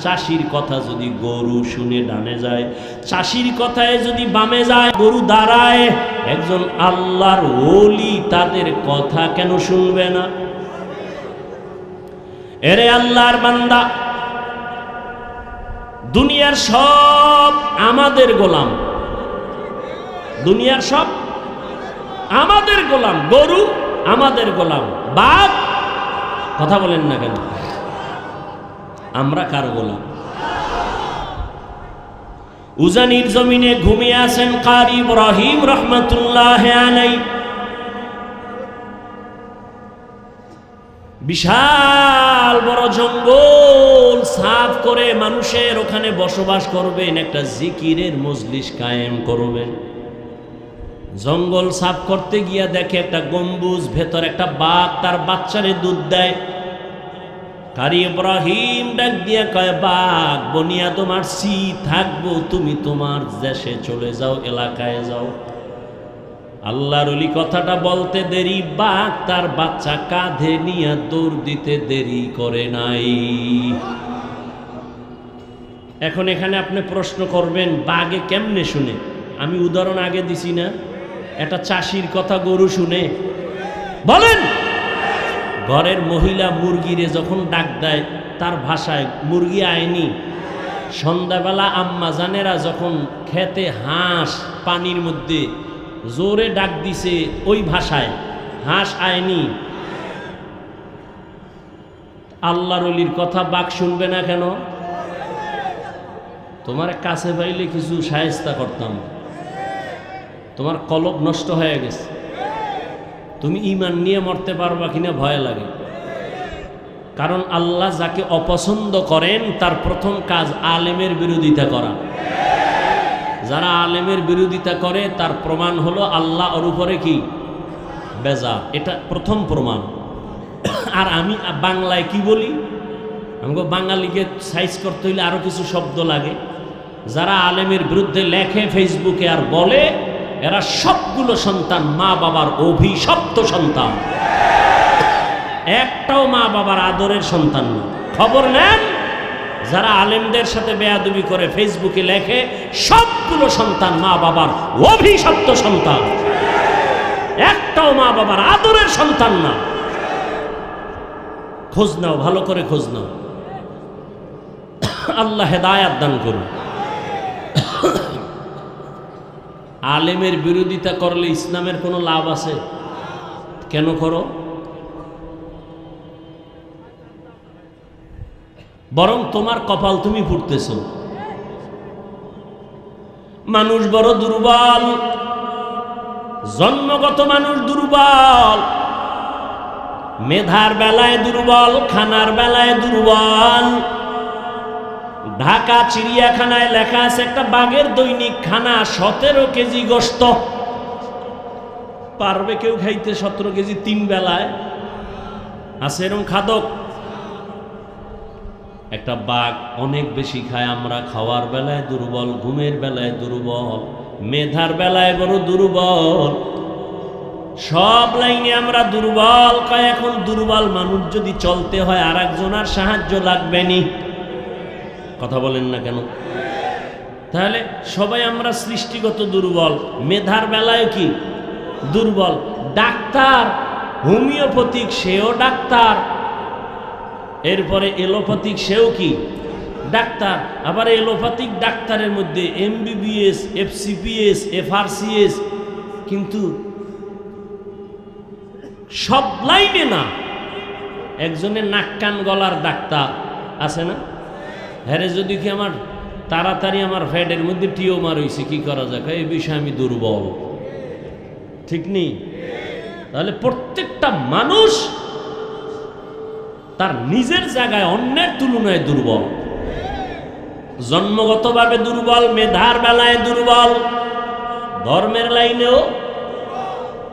চাষির কথা যদি গরু শুনে ডানে যায়, চাষির কথায় যদি বামে যায়, গরু দাঁড়ায়। একজন আল্লাহর ওলি তাদের কথা কেন শুনবে না? এরে আল্লাহর বান্দা, দুনিয়ার সব আমাদের গোলাম, দুনিয়ার সব আমাদের গোলাম। গরু আমাদের গোলাম, বাঘ, কথা বলেন না কেন? আমরা কার গোলাম? উজানির জমিনে ঘুমিয়ে আছেন কারি ইব্রাহিম রহমাতুল্লাহ আলাইহি। বিশাল বড় জঙ্গল সাফ করে মানুষের ওখানে বসবাস করবেন, একটা জিকিরের মজলিস কায়েম করবেন। জঙ্গল সাফ করতে গিয়া দেখে একটা গম্বুজ, ভেতর একটা বাঘ তার বাচ্চারে দুধ দেয়। কারি ইব্রাহিম ডাক দিয়া কয়, বাঘ, বনিয়া তোমার সি থাকবো, তুমি তোমার দেশে চলে যাও, এলাকায় যাও। আল্লাহর ওলি কথাটা বলতে দেরি, বাঘ তার বাচ্চা কাঁধে নিয়ে দৌড় দিতে দেরি করে নাই। এখন এখানে আপনি প্রশ্ন করবেন, বাঘে কেমনে শুনে? আমি উদাহরণ আগে দিছি না, একটা চাষির কথা গরু শুনে? বলেন। ঘরের মহিলা মুরগিরে যখন ডাক দেয় তার ভাষায়, মুরগি আয়নি। সন্ধ্যাবেলা আম্মা জানেরা যখন খেতে হাঁস পানির মধ্যে জোরে ডাক দিছে ওই ভাষায়, হাঁস আয়নি। আল্লাহর ওলির কথা বাঘ শুনবে না কেন? তোমার কাছে পাইলে কিছু শায়েস্তা করতাম, তোমার কলব নষ্ট হয়ে গেছে। তুমি ঈমান নিয়ে মরতে পারবা কিনা ভয় লাগে। কারণ আল্লাহ যাকে অপছন্দ করেন তার প্রথম কাজ আলেমের বিরোধিতা করা। যারা আলেমের বিরোধিতা করে তার প্রমাণ হলো আল্লাহ ওর উপরে কি বেজা, এটা প্রথম প্রমাণ। আর আমি বাংলায় কি বলি, আমাকে বাঙালিকে সাইজ করতে হইলে আরো কিছু শব্দ লাগে। যারা আলেমের বিরুদ্ধে লেখে ফেসবুকে আর বলে, এরা সবগুলো সন্তান মা বাবার অভিশপ্ত সন্তান, একটাও মা বাবার আদরের সন্তান না। খবর নেন, যারা আলেমদের সাথে বেয়াদবি করে ফেসবুকে লেখে, সবগুলো সন্তান মা বাবার অভিশপ্ত সন্তান, একটাও মা বাবার আদরের সন্তান না। খোঁজ নাও, ভালো করে খোঁজ নাও। আল্লাহ হেদায়াত দান করুন। আলেমের বিরোধিতা করলে ইসলামের কোনো লাভ আছে? কেন করো? বরং তোমার কপাল তুমি ফুটতেছ। মানুষ বড় দুর্বল, জন্মগত মানুষ দুর্বল, মেধার বেলায় দুর্বল, খানার বেলায় দুর্বল। ঢাকা চিড়িয়াখানায় লেখা আছে একটা বাঘের দৈনিক খানা 17 কেজি গোশত। পারবে কেউ খাইতে 17 কেজি 3 বেলায়? আছে এরকম খাদক? একটা বাঘ অনেক বেশি খায়। আমরা খাওয়ার বেলায় দুর্বল, ঘুমের বেলায় দুর্বল, মেধার বেলায় বড় দুর্বল, সব লাইনে আমরা দুর্বল। কয় এখন দুর্বল মানুষ যদি চলতে হয় আর একজনের সাহায্য লাগবে নি? কথা বলেন না কেন? তাহলে সবাই আমরা সৃষ্টিগত দুর্বল, মেধার বেলায় কি দুর্বল। ডাক্তার হোমিওপ্যাথিক সেও ডাক্তার, এরপরে এলোপ্যাথিক সেও কি ডাক্তার। আবার এলোপ্যাথিক ডাক্তারের মধ্যে MBBS, FCPS, FRCS, কিন্তু সব লাইনে না। একজনের নাক কান গলার ডাক্তার আছে না? হ্যাঁ, যদি কি আমার তাড়াতাড়ি আমার ফ্যাটের মধ্যে টিউমার হয়েছে, কি করা যায়? এই বিষয়ে আমি দুর্বল, ঠিক নেই? তাহলে প্রত্যেকটা মানুষ তার নিজের জায়গায় অন্যের তুলনায় দুর্বল। জন্মগতভাবে দুর্বল, মেধার বেলায় দুর্বল, ধর্মের লাইনেও।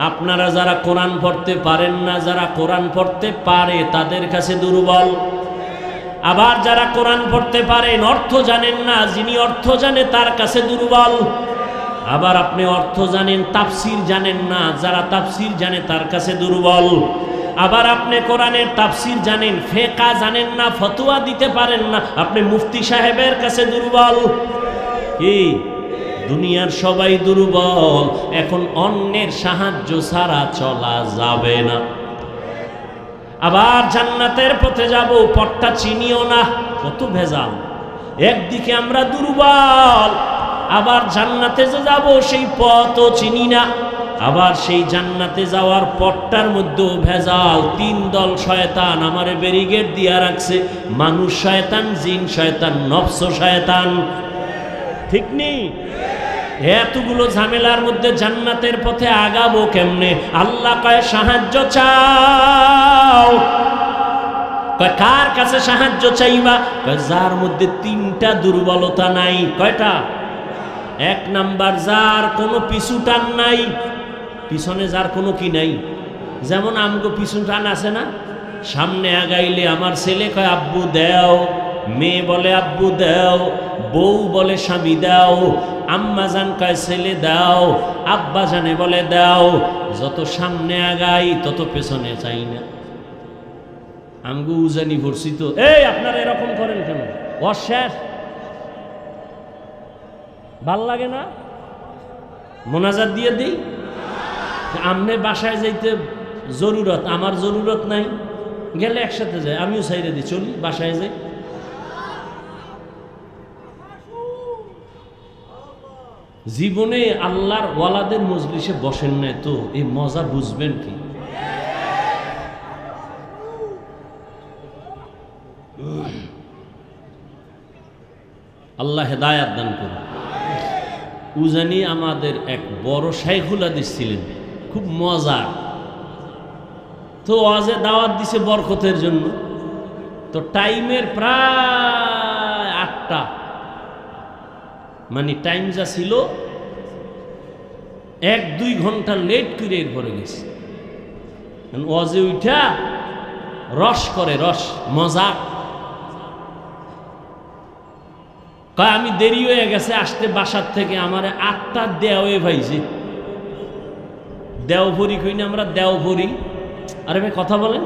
আপনারা যারা কোরআন পড়তে পারেন না, যারা কোরআন পড়তে পারে তাদের কাছে দুর্বল। আবার যারা কোরআন পড়তে পারেন, অর্থ জানেন না, যিনি অর্থ জানে তার কাছে দুর্বল। আবার আপনি অর্থ জানেন, তাফসির জানেন না, যারা তাফসির জানে তার কাছে দুর্বল। আবার আপনি কোরআনের তাফসির জানেন, ফিকহ জানেন না, ফতোয়া দিতে পারেন না, আপনি মুফতি সাহেবের কাছে দুর্বল। কি দুনিয়ার সবাই দুর্বল। এখন অন্যের সাহায্য ছাড়া চলা যাবে না। আবার জান্নাতের পথে যাব, পথটা চিনিও না, কত ভেজাল। একদিকে আমরা দুর্বল, আবার জান্নাতে যে যাব সেই পথও চিনি না। আবার সেই জান্নাতে যাওয়ার পথটার মধ্যেও ভেজাল। 3 দল শয়তান আমারে ব্যারিকেড দিয়া রাখছে। মানুষ শয়তান, জিন শয়তান, নফস শয়তান, ঠিক নেই? এতগুলো ঝামেলার মধ্যে জান্নাতের পথে আগাবো কেমনে? আল্লাহ কয় সাহায্য চাও। কয় কার কাছে সাহায্য চাইবা? কয় যার মধ্যে 3টা দুর্বলতা নাই। কয়টা? 1 নাম্বার, যার কোনো পিছু টান নাই, পিছনে যার কোনো কি নাই। যেমন আমগো পিছু টান আছে না, সামনে আগাইলে আমার ছেলে কয় আব্বু দেও, মেয়ে বলে আব্বু দেও, বউ বলে স্বামী দাও, আম্মা জান কয় ছেলে দাও, আব্বা জানে বলে দাও। যত সামনে আগাই তত পেছনে চাই না। আমগো উজানি ভরছি তো। এই আপনারা এরকম করেন কেন? অশেষ ভাল লাগে না? মোনাজাত দিয়ে দিই। আমনে বাসায় যাইতে জরুরত, আমার জরুরত নাই, গেলে একসাথে যাই, আমিও সাইরে দিই, চলি বাসায় যাই। জীবনে আল্লাহর ওয়ালাদের মজলিসে বসেন নাই তো এই মজা বুঝবেন কি? আল্লাহ হেদায়াত দান করুন। উজানি আমাদের এক বড় শাইখুল হাদিস ছিলেন, খুব মজার। তো ওয়াজে দাওয়াত দিছে বরকতের জন্য। তো টাইমের প্রায় 8টা, মানে টাইম যা ছিল 1-2 ঘন্টা লেট করে এরপরে গেছে। ওয়াজে উঠা রস করে, রস মজাক। কয় আমি দেরি হয়ে গেছে আসতে বাসার থেকে, আমার 8টা দেওয়ে ভাইছে। দেও ভরি কই না আমরা, দেও ভরি। আরে ভাই কথা বলেন।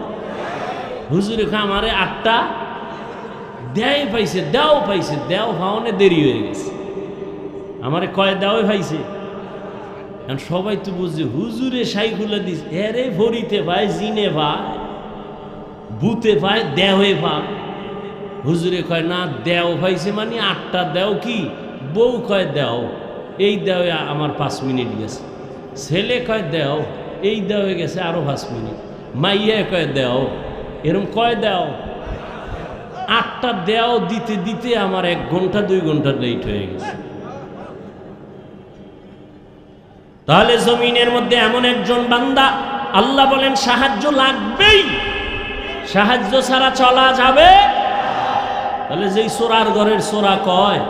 হুজুরে কয় আমারে 8টা দেয় পাইছে, দেও পাইছে, দেও ভাওনে দেরি হয়ে গেছে। আমারে কয় দেওয়ে পাইছে। কারণ সবাই তো বুঝছে হুজুরে শাইখুল হাদিস, এরে ভরিতে ভাই, জিনে ভাই, বুতে ভাই, দেওয়ে ভাই। হুজুরে কয় না, দেও পাইছে মানে 8টা দেও। কি বউ কয় দেও, এই দেওয়ে আমার 5 মিনিট গেছে। ছেলে কয় দেও, এই দেওয়ে গেছে আরো 5 মিনিট। মাইয়া কয় দেও, এরম কয় দেও। 8টা দেও দিতে দিতে আমার 1 ঘন্টা 2 ঘন্টা লেট হয়ে গেছে। তাহলে জমিনের মধ্যে এমন একজন বান্দা, আল্লাহ বলেন সাহায্য লাগবেই, সাহায্য ছাড়া চলা যাবে। তাহলে যেই চোরার ঘরের চোরা কয়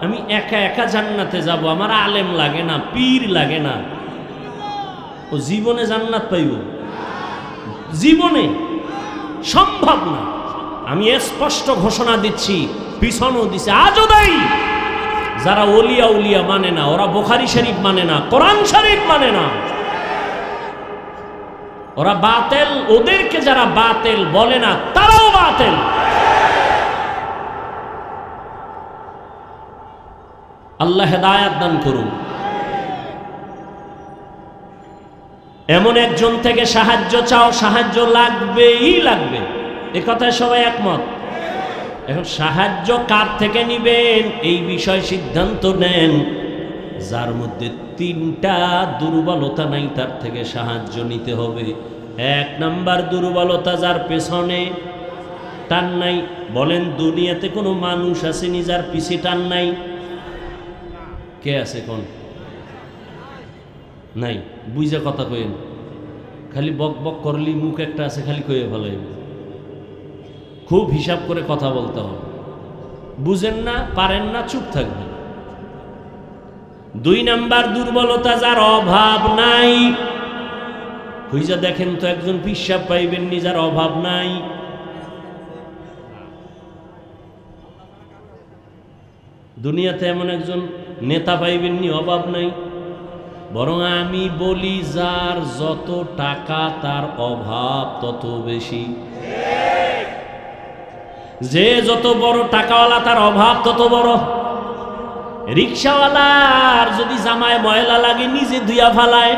আমি একা একা জান্নাতে যাব, আমার আলেম লাগে না, পীর লাগে না, ও জীবনে জান্নাত পাইব? জীবনে সম্ভব না। আমি স্পষ্ট ঘোষণা দিচ্ছি, পিছনও দিছে, আজও দেই। যারা ওলিয়া উলিয়া মানে না, ওরা বুখারী শরীফ মানে না, কোরআন শরীফ মানে না, ওরা বাতেল। ওদেরকে যারা বাতেল বলে না, তারাও বাতেল। আল্লাহ হেদায়াত দান করুন। এমন একজন থেকে সাহায্য চাও, সাহায্য লাগবেই লাগবে, এ কথায় সবাই একমত। এখন সাহায্য কার থেকে নিবেন এই বিষয়ে সিদ্ধান্ত নেন। যার মধ্যে 3টা দুর্বলতা নাই তার থেকে সাহায্য নিতে হবে। 1 নাম্বার দুর্বলতা, যার পেছনে টান নাই। বলেন দুনিয়াতে কোনো মানুষ আসেনি যার পিছে টান নাই? কে আছে কোন? নাই। বুঝা কথা কইেন, খালি বক বক করলি মুখ একটা আছে খালি কয়ে ফেলাই। খুব হিসাব করে কথা বলতে হবে। বুঝেন না, পারেন না, চুপ থাকবেন। 2 নাম্বার দুর্বলতা, যার অভাব নাই। খুঁজা দেখেন তো একজন পিসাব পাইবেন নি যার অভাব নাই? দুনিয়াতে এমন একজন নেতা পাইবেন নি অভাব নাই? বরং আমি বলি যার যত টাকা তার অভাব তত বেশি। যে যত বড় টাকাওয়ালা তার অভাব তত বড়। রিক্সাওয়ালার যদি জামায় ময়লা লাগে নিজে ধুইয়া ফালায়,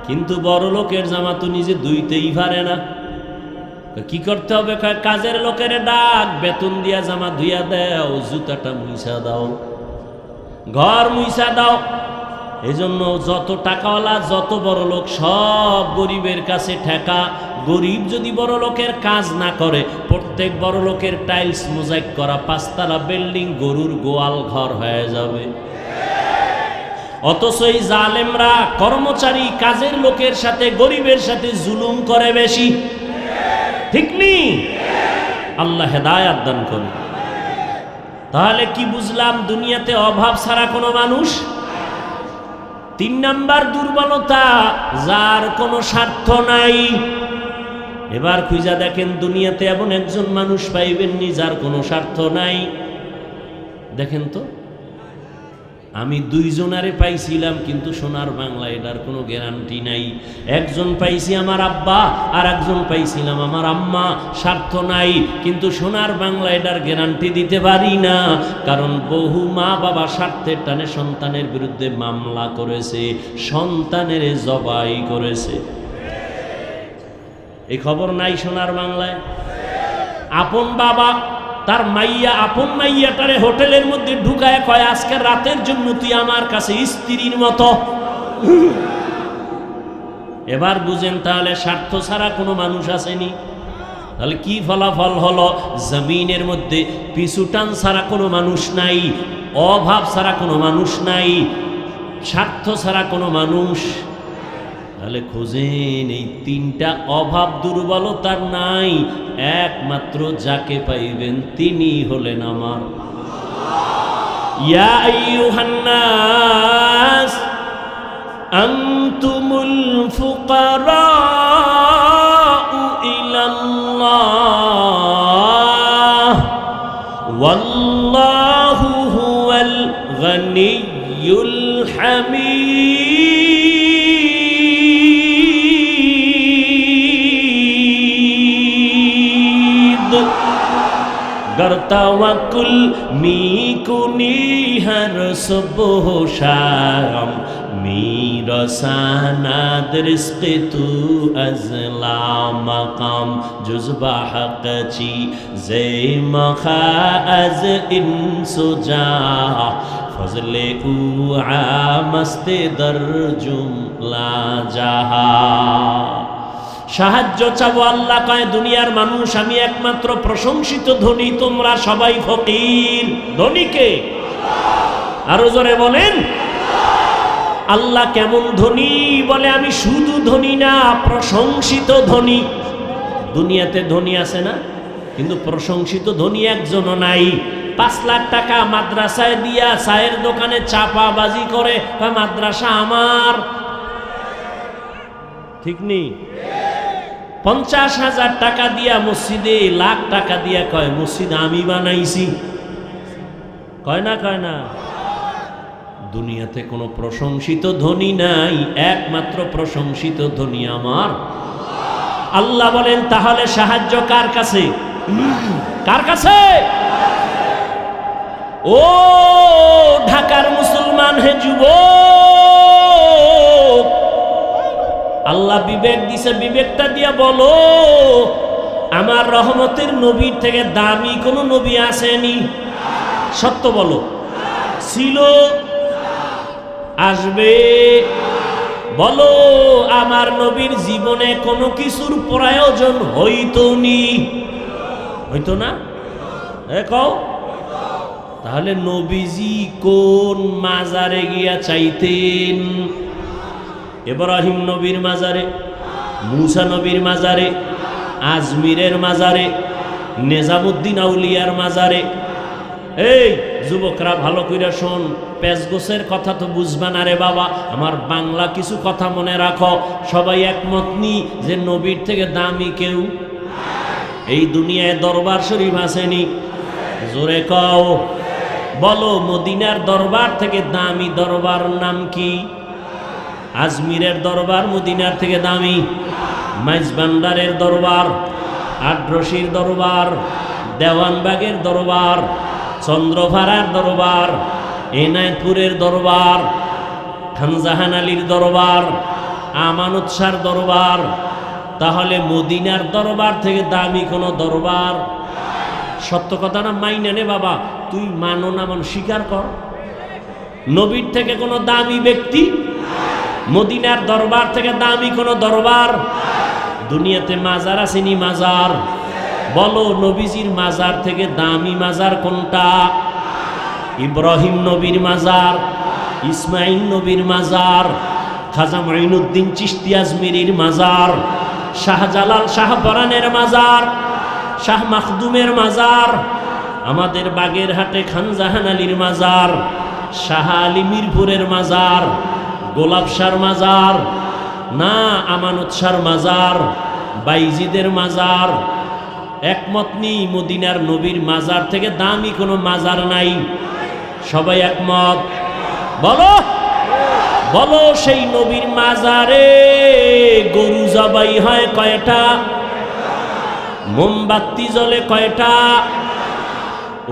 কিন্তু বড় লোকের জামা তো নিজে ধুইতেই পারে না। কি করতে হবে? কাজের লোকের ডাক, বেতন দিয়া জামা ধুইয়া দাও, জুতাটা মুইসা দাও, ঘর মুইসা দাও। এই জন্য যত টাকাওয়ালা যত বড় লোক সব গরিবের কাছে ঠেকা। গরিব যদি বড় লোকের কাজ না করে, প্রত্যেক বড় লোকের টাইলস মোজাইক করা 5 তলা বিল্ডিং গরুর গোয়াল ঘর হয়ে যাবে। অথচ এই জালেমরা কর্মচারী কাজের লোকের সাথে গরিবের সাথে জুলুম করে বেশি। ঠিক নি? আল্লাহ হেদায়াত দান করুন। তাহলে কি বুঝলাম? দুনিয়াতে অভাব ছাড়া কোনো মানুষ। 3 নাম্বার দুর্বলতা, যার কোনো স্বার্থ নাই। এবার খুঁজা দেখেন দুনিয়াতে এমন একজন মানুষ পাইবেন নি যার কোনো স্বার্থ নাই। দেখেন তো, আমি 2 জনারে পাইছিলাম, কিন্তু সোনার বাংলা এটার কোনো গ্যারান্টি নাই। একজন পাইছি আমার আব্বা, আর একজন পাইছিলাম আমার আম্মা। স্বার্থ নাই, কিন্তু সোনার বাংলা এটার গ্যারান্টি দিতে পারি না। কারণ বহু মা বাবা স্বার্থের টানে সন্তানের বিরুদ্ধে মামলা করেছে, সন্তানের জবাই করেছে। এই খবর নাই সোনার বাংলায়? আপন বাবা তার মাইয়া, আপন মাইয়াটারে হোটেলের মধ্যে ঢুকায় কয় আজকে রাতের জন্য তুই আমার কাছে স্ত্রীর মতো। এবার বুঝেন তাহলে স্বার্থ ছাড়া কোনো মানুষ আসেনি। তাহলে কি ফলাফল হলো? জমিনের মধ্যে পিছুটান ছাড়া কোনো মানুষ নাই, অভাব ছাড়া কোনো মানুষ নাই, স্বার্থ ছাড়া কোনো মানুষ। তাহলে খোঁজেন এই 3টা অভাব দুর্বলতার নাই, একমাত্র যাকে পাইবেন তিনি হলেন আমার। ইয়া আইয়ুহান নাস আনতুমুল ফুকারাউ ইলাল্লাহ ওয়াল্লাহু হুয়াল গনিয়্যুল হামিদ। गर तवक्कुल मीकुनी हर सुबह शाम मीरसानाद रिस्क तू अजला मकाम जुज़बा हक़ची ज़े मखा अज इंसुजा फजले उ आमस्ते दर जुमला जहा। সাহায্য চাবো। আল্লাহ কয় দুনিয়ার মানুষ আমি একমাত্র প্রশংসিত ধনী, তোমরা সবাই ফকির। ধনীকে আরো জোরে বলেন। আল্লাহ কেমন ধনী? বলে আমি শুধু ধনী না, প্রশংসিত ধনী। দুনিয়াতে ধনী আছে না, কিন্তু প্রশংসিত ধনী একজনও নাই। 5 লাখ টাকা মাদ্রাসায় দিয়া চায়ের দোকানে চাপাবাজি করে, মাদ্রাসা আমার, ঠিক নেই। 50,000 টাকা দিয়া মসজিদে, লাখ টাকা দিয়া কয় মসজিদ আমি বানাইছি। কয় না, কয় না। দুনিয়াতে কোনো প্রশংসিত ধনী নাই, একমাত্র প্রশংসিত ধনী আমার আল্লাহ। বলেন তাহলে সাহায্য কার কাছে? কার কাছে? ও ঢাকার মুসলমান, হে যুবক, আল্লাহ বিবেক দিছে, বিবেকটা দিয়া বলো আমার রহমতের নবীর থেকে দামি কোন নবী আসেনি? সত্য বলো। ছিল? আসবে? বলো আমার নবীর জীবনে কোনো কিছুর প্রয়োজন হইতো নি? হইতো না? কও তাহলে নবীজি কোন মাজারে গিয়া চাইতেন? ইব্রাহিম নবীর মাজারে, মুসা নবীর মাজারে, আজমিরের মাজারে, নেজামুদ্দিন আউলিয়ার মাজারে। এই যুবকরা ভালো কইরা শোন, পেজগোছের কথা তো বুঝবা না রে বাবা, আমার বাংলা কিছু কথা মনে রাখো। সবাই একমত নি যে নবীর থেকে দামি কেউ এই দুনিয়ায় দরবার শরীফ আসেনি? জোরে কও। বলো মদিনার দরবার থেকে দামি দরবার নাম কি? আজমিরের দরবার মদিনার থেকে দামি। মাইজবান্ডারের দরবার, আড্রসির দরবার, দেওয়ানবাগের দরবার, চন্দ্রভাড়ার দরবার, এনায়তপুরের দরবার, খানজাহান আলীর দরবার, আমানত শাহর দরবার। তাহলে মদিনার দরবার থেকে দামি কোনো দরবার? সত্য কথা না মাইনা নে বাবা, তুই মানো না মান স্বীকার কর। নবীর থেকে কোনো দামি ব্যক্তি, মদিনার দরবার থেকে দামি কোনো দরবার? দুনিয়াতে মাজার আসেনি? মাজার। বলো নবীজির মাজার থেকে দামি মাজার কোনটা? ইব্রাহিম নবীর মাজার, ইসমাইল নবীর মাজার, খাজা মঈনুদ্দিন চিশতি আজমিরির মাজার, শাহজালাল শাহপরানের মাজার, শাহ মাখদুমের মাজার, আমাদের বাগেরহাটে খানজাহান আলীর মাজার, শাহ আলী মিরপুরের মাজার, গোলাপ শাহর মাজার না, আমানত শাহর মাজার, বাইজিদের মাজার। একমত নি মদিনার নবীর মাজার থেকে দামি কোনো মাজার নাই? সবাই একমত? বলো বলো সেই নবীর মাজারে গরু জবাই হয় কয়টা? মোমবাতি জ্বলে কয়টা?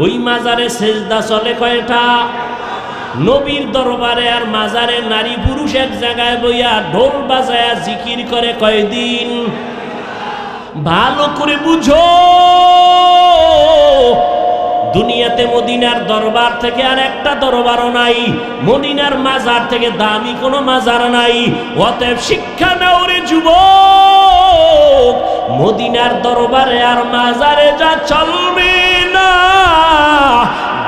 ওই মাজারে সেজদা চলে কয়টা? নবীর দরবারে আর মাজারে নারী পুরুষ এক জায়গায় বইয়া ঢোল বাজায়া জিকির করে কয়দিন? ভালো করে বুঝো, দুনিয়াতে মদিনার দরবার থেকে আর একটা দরবারও নাই, মদিনার মাজার থেকে দামি কোনো মাজার নাই। অতএব শিক্ষা নাও রে যুবক, মদিনার দরবারে আর মাজারে যা চলবে না,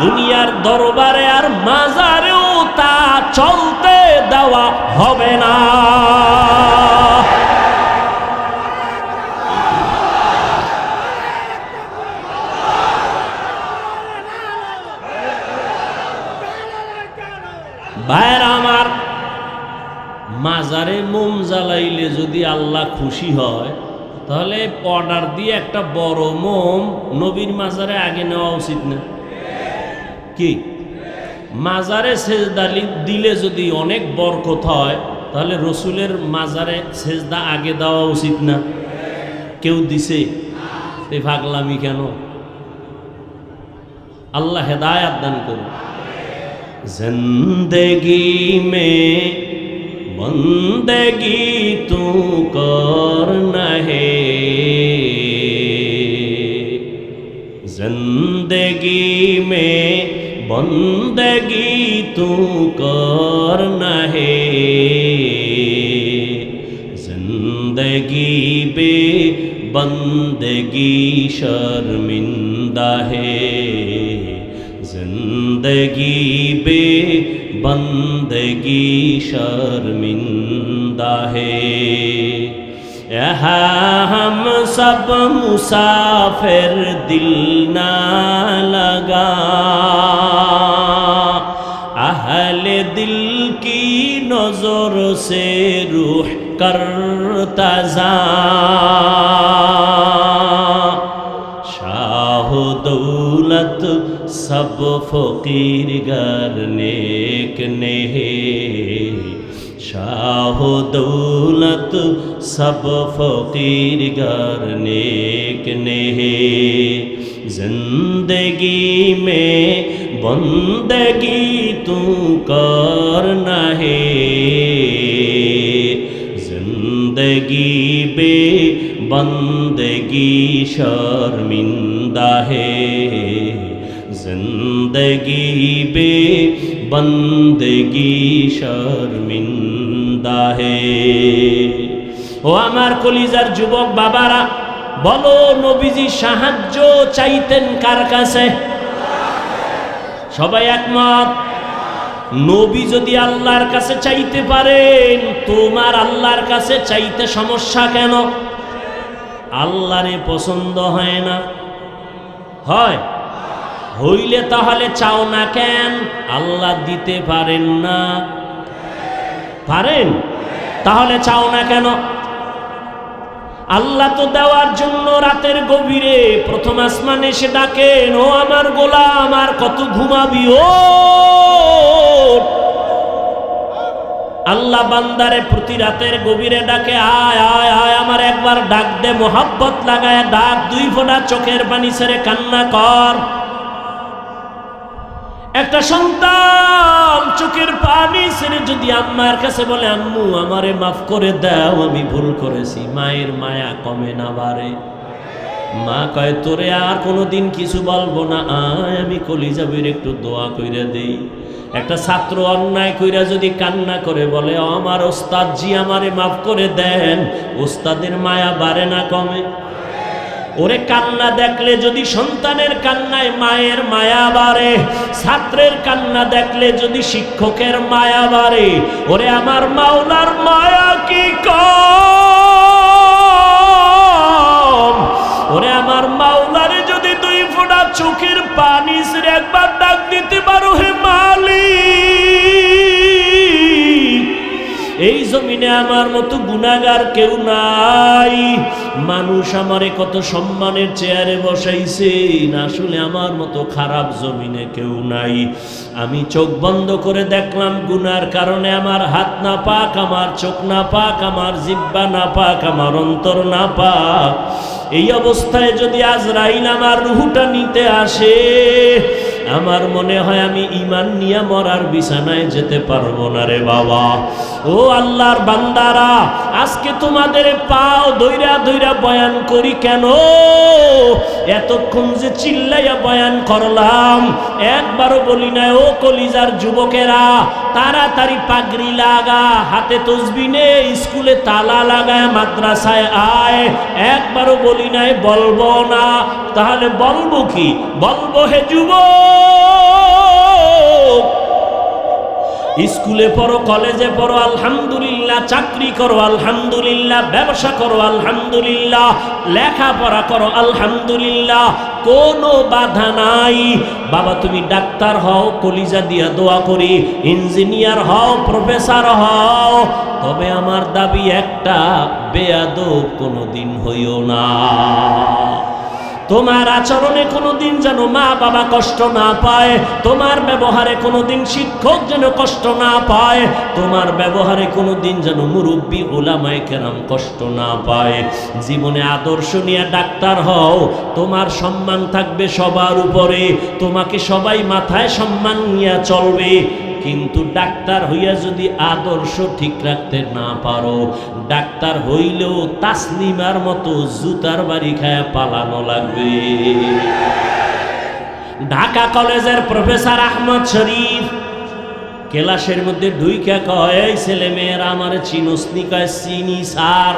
দুনিয়ার দরবারে আর মাজারেও তা চলতে দেওয়া হবে না। ভাইরা আমার, মাজারে মোম জ্বালাইলে যদি আল্লাহ খুশি হয়, তাহলে অর্ডার দিয়ে একটা বড় মোম নবীর মাজারে আগে নেওয়া উচিত না কি? মাজারে সেজদা দিলে যদি অনেক বরকত হয়, তাহলে রসুলের মাজারে সেজদা আগে দেওয়া উচিত না? কেউ দিছে? এই পাগলামি কেন? আল্লাহ হেদায়াত দান করুন। जिंदगी में बंदगी तू करना है, जिंदगी में बंदगी तू करना है, जिंदगी बे बंदगी शर्मिंदा है, जिंदगी बे बंदगी शर्मिंदा है। यहाँ हम सब मुसाफिर दिल ना लगा, अहले दिल की नजर से रूह करता जा। शाह दौलत सब फकीर गर नेक ने, शाह दौलत सब फकीर गर नेक ने। जिंदगी में बंदगी तू करना है, जिंदगी बे बंदगी शर्मिंदा है, जिंदगी बे बंदगी शर्मिंदा है। ও আমার কলিজার যুবক বাবারা, বলো নবীজি সাহায্য চাইতেন কার কাছে? সবাই একমত? নবী যদি আল্লাহর কাছে চাইতে পারেন, তোমার আল্লাহর কাছে চাইতে সমস্যা কেন? আল্লাহরে পছন্দ হয় না? হয়? হইলে তাহলে চাও না কেন? আল্লাহ দিতে পারেন না? পারেন? তাহলে চাও না কেন? আল্লাহ তো দেওয়ার জন্য রাতের গভীরে প্রথম আসমানে এসে ডাকেন, ও আমার গোলাম আর কত ঘুমাবি, ও আল্লাহ বান্দারে প্রতি রাতের গভীরে ডাকে, আয় আয় আয় আমার একবার ডাক দে, মোহাব্বত লাগায় ডাক, দুই ফোঁটা চোখের পানি ছেড়ে কান্না কর। একটা সন্তান চোখের পানি ছেড়ে যদি আম্মার কাছে বলে, আম্মু আমারে মাফ করে দাও, আমি ভুল করেছি, মায়ের মায়া কমে না বাড়ে? মা কয়, তোরে আর কোনোদিন কিছু বলবো না, আয় আমি কলিজাবির একটু দোয়া কইরা দেই। একটা ছাত্র অন্যায় কইরা যদি কান্না করে বলে, আমার ওস্তাদ জি আমারে মাফ করে দেন, ওস্তাদের মায়া বাড়ে না কমে? ওরে কান্না দেখলে যদি সন্তানের কান্নায় মায়ের মায়া বাড়ে, ছাত্রের কান্না দেখলে যদি শিক্ষকের মায়া বাড়ে, ওরে আমার মাওলার মায়া কি কম? ওরে আমার মাওলারে যদি দুই ফোঁটা চোখের পানি ছেড়ে একবার ডাক দিতে পারো, হে মালিক, এই জমিনে আমার মতো গুনাহগার কেউ নাই। মানুষ আমারে কত সম্মানের চেয়ারে বসাইছে, আসলে আমার মতো খারাপ জমিনে কেউ নাই। আমি চোখ বন্ধ করে দেখলাম গুনার কারণে আমার হাত না পাক, আমার চোখ না পাক, আমার জিহ্বা না পাক, আমার অন্তর না পাক। এই অবস্থায় যদি আজরাইল আমার রূহটা নিতে আসে, আমার মনে হয় আমি ঈমান নিয়ে মরার বিছানায় যেতে পারবো না রে বাবা। ও আল্লাহর বান্দারা, আজকে তোমাদের পাও ধইরা ধইরা বয়ান করি কেন? এতক্ষণ যে চিল্লাইয়া বয়ান করলাম, একবারও বলি না ও কলিজার যুবকেরা তাড়াতাড়ি পাগড়ি লাগা, হাতে তসবিহ নে, স্কুলে তালা লাগায় মাদ্রাসায় আয়। একবারও বলি নাই বলবো না, তাহলে বলবো কি? বলবো হে যুবক, স্কুলে পড়ো, কলেজে পড়ো আলহামদুলিল্লাহ, চাকরি করো আলহামদুলিল্লাহ, ব্যবসা করো আলহামদুলিল্লাহ, লেখাপড়া করো আলহামদুলিল্লাহ, কোনো বাধা নাই। বাবা তুমি ডাক্তার হও, কলিজা দিয়া দোয়া করি, ইঞ্জিনিয়ার হও, প্রফেসর হও, তবে আমার দাবি একটা, বেয়াদব কোনোদিন হইও না। তোমার আচরণে কোনোদিন যেন মা বাবা কষ্ট না পায়, তোমার ব্যবহারে কোনোদিন শিক্ষক যেন কষ্ট না পায়, তোমার ব্যবহারে কোনোদিন যেন মুরব্বী উলামায়ে কেরাম কষ্ট না পায়। জীবনে আদর্শ নিয়ে ডাক্তার হও, তোমার সম্মান থাকবে সবার উপরে, তোমাকে সবাই মাথায় সম্মান নিয়ে চলবে। কিন্তু ডাক্তার হইয়া যদি আদর্শ ঠিক রাখতে না পারো, ডাক্তার হইলেও তাসলিমার মতো জুতার বাড়ি খায় পালানো লাগবে। ঢাকা কলেজের প্রফেসর আহমদ শরীফ ক্লাসের মধ্যে ঢুইকা কয়, এই ছেলে মেয়েরা আমার চিনসনি? কয় চিনি স্যার।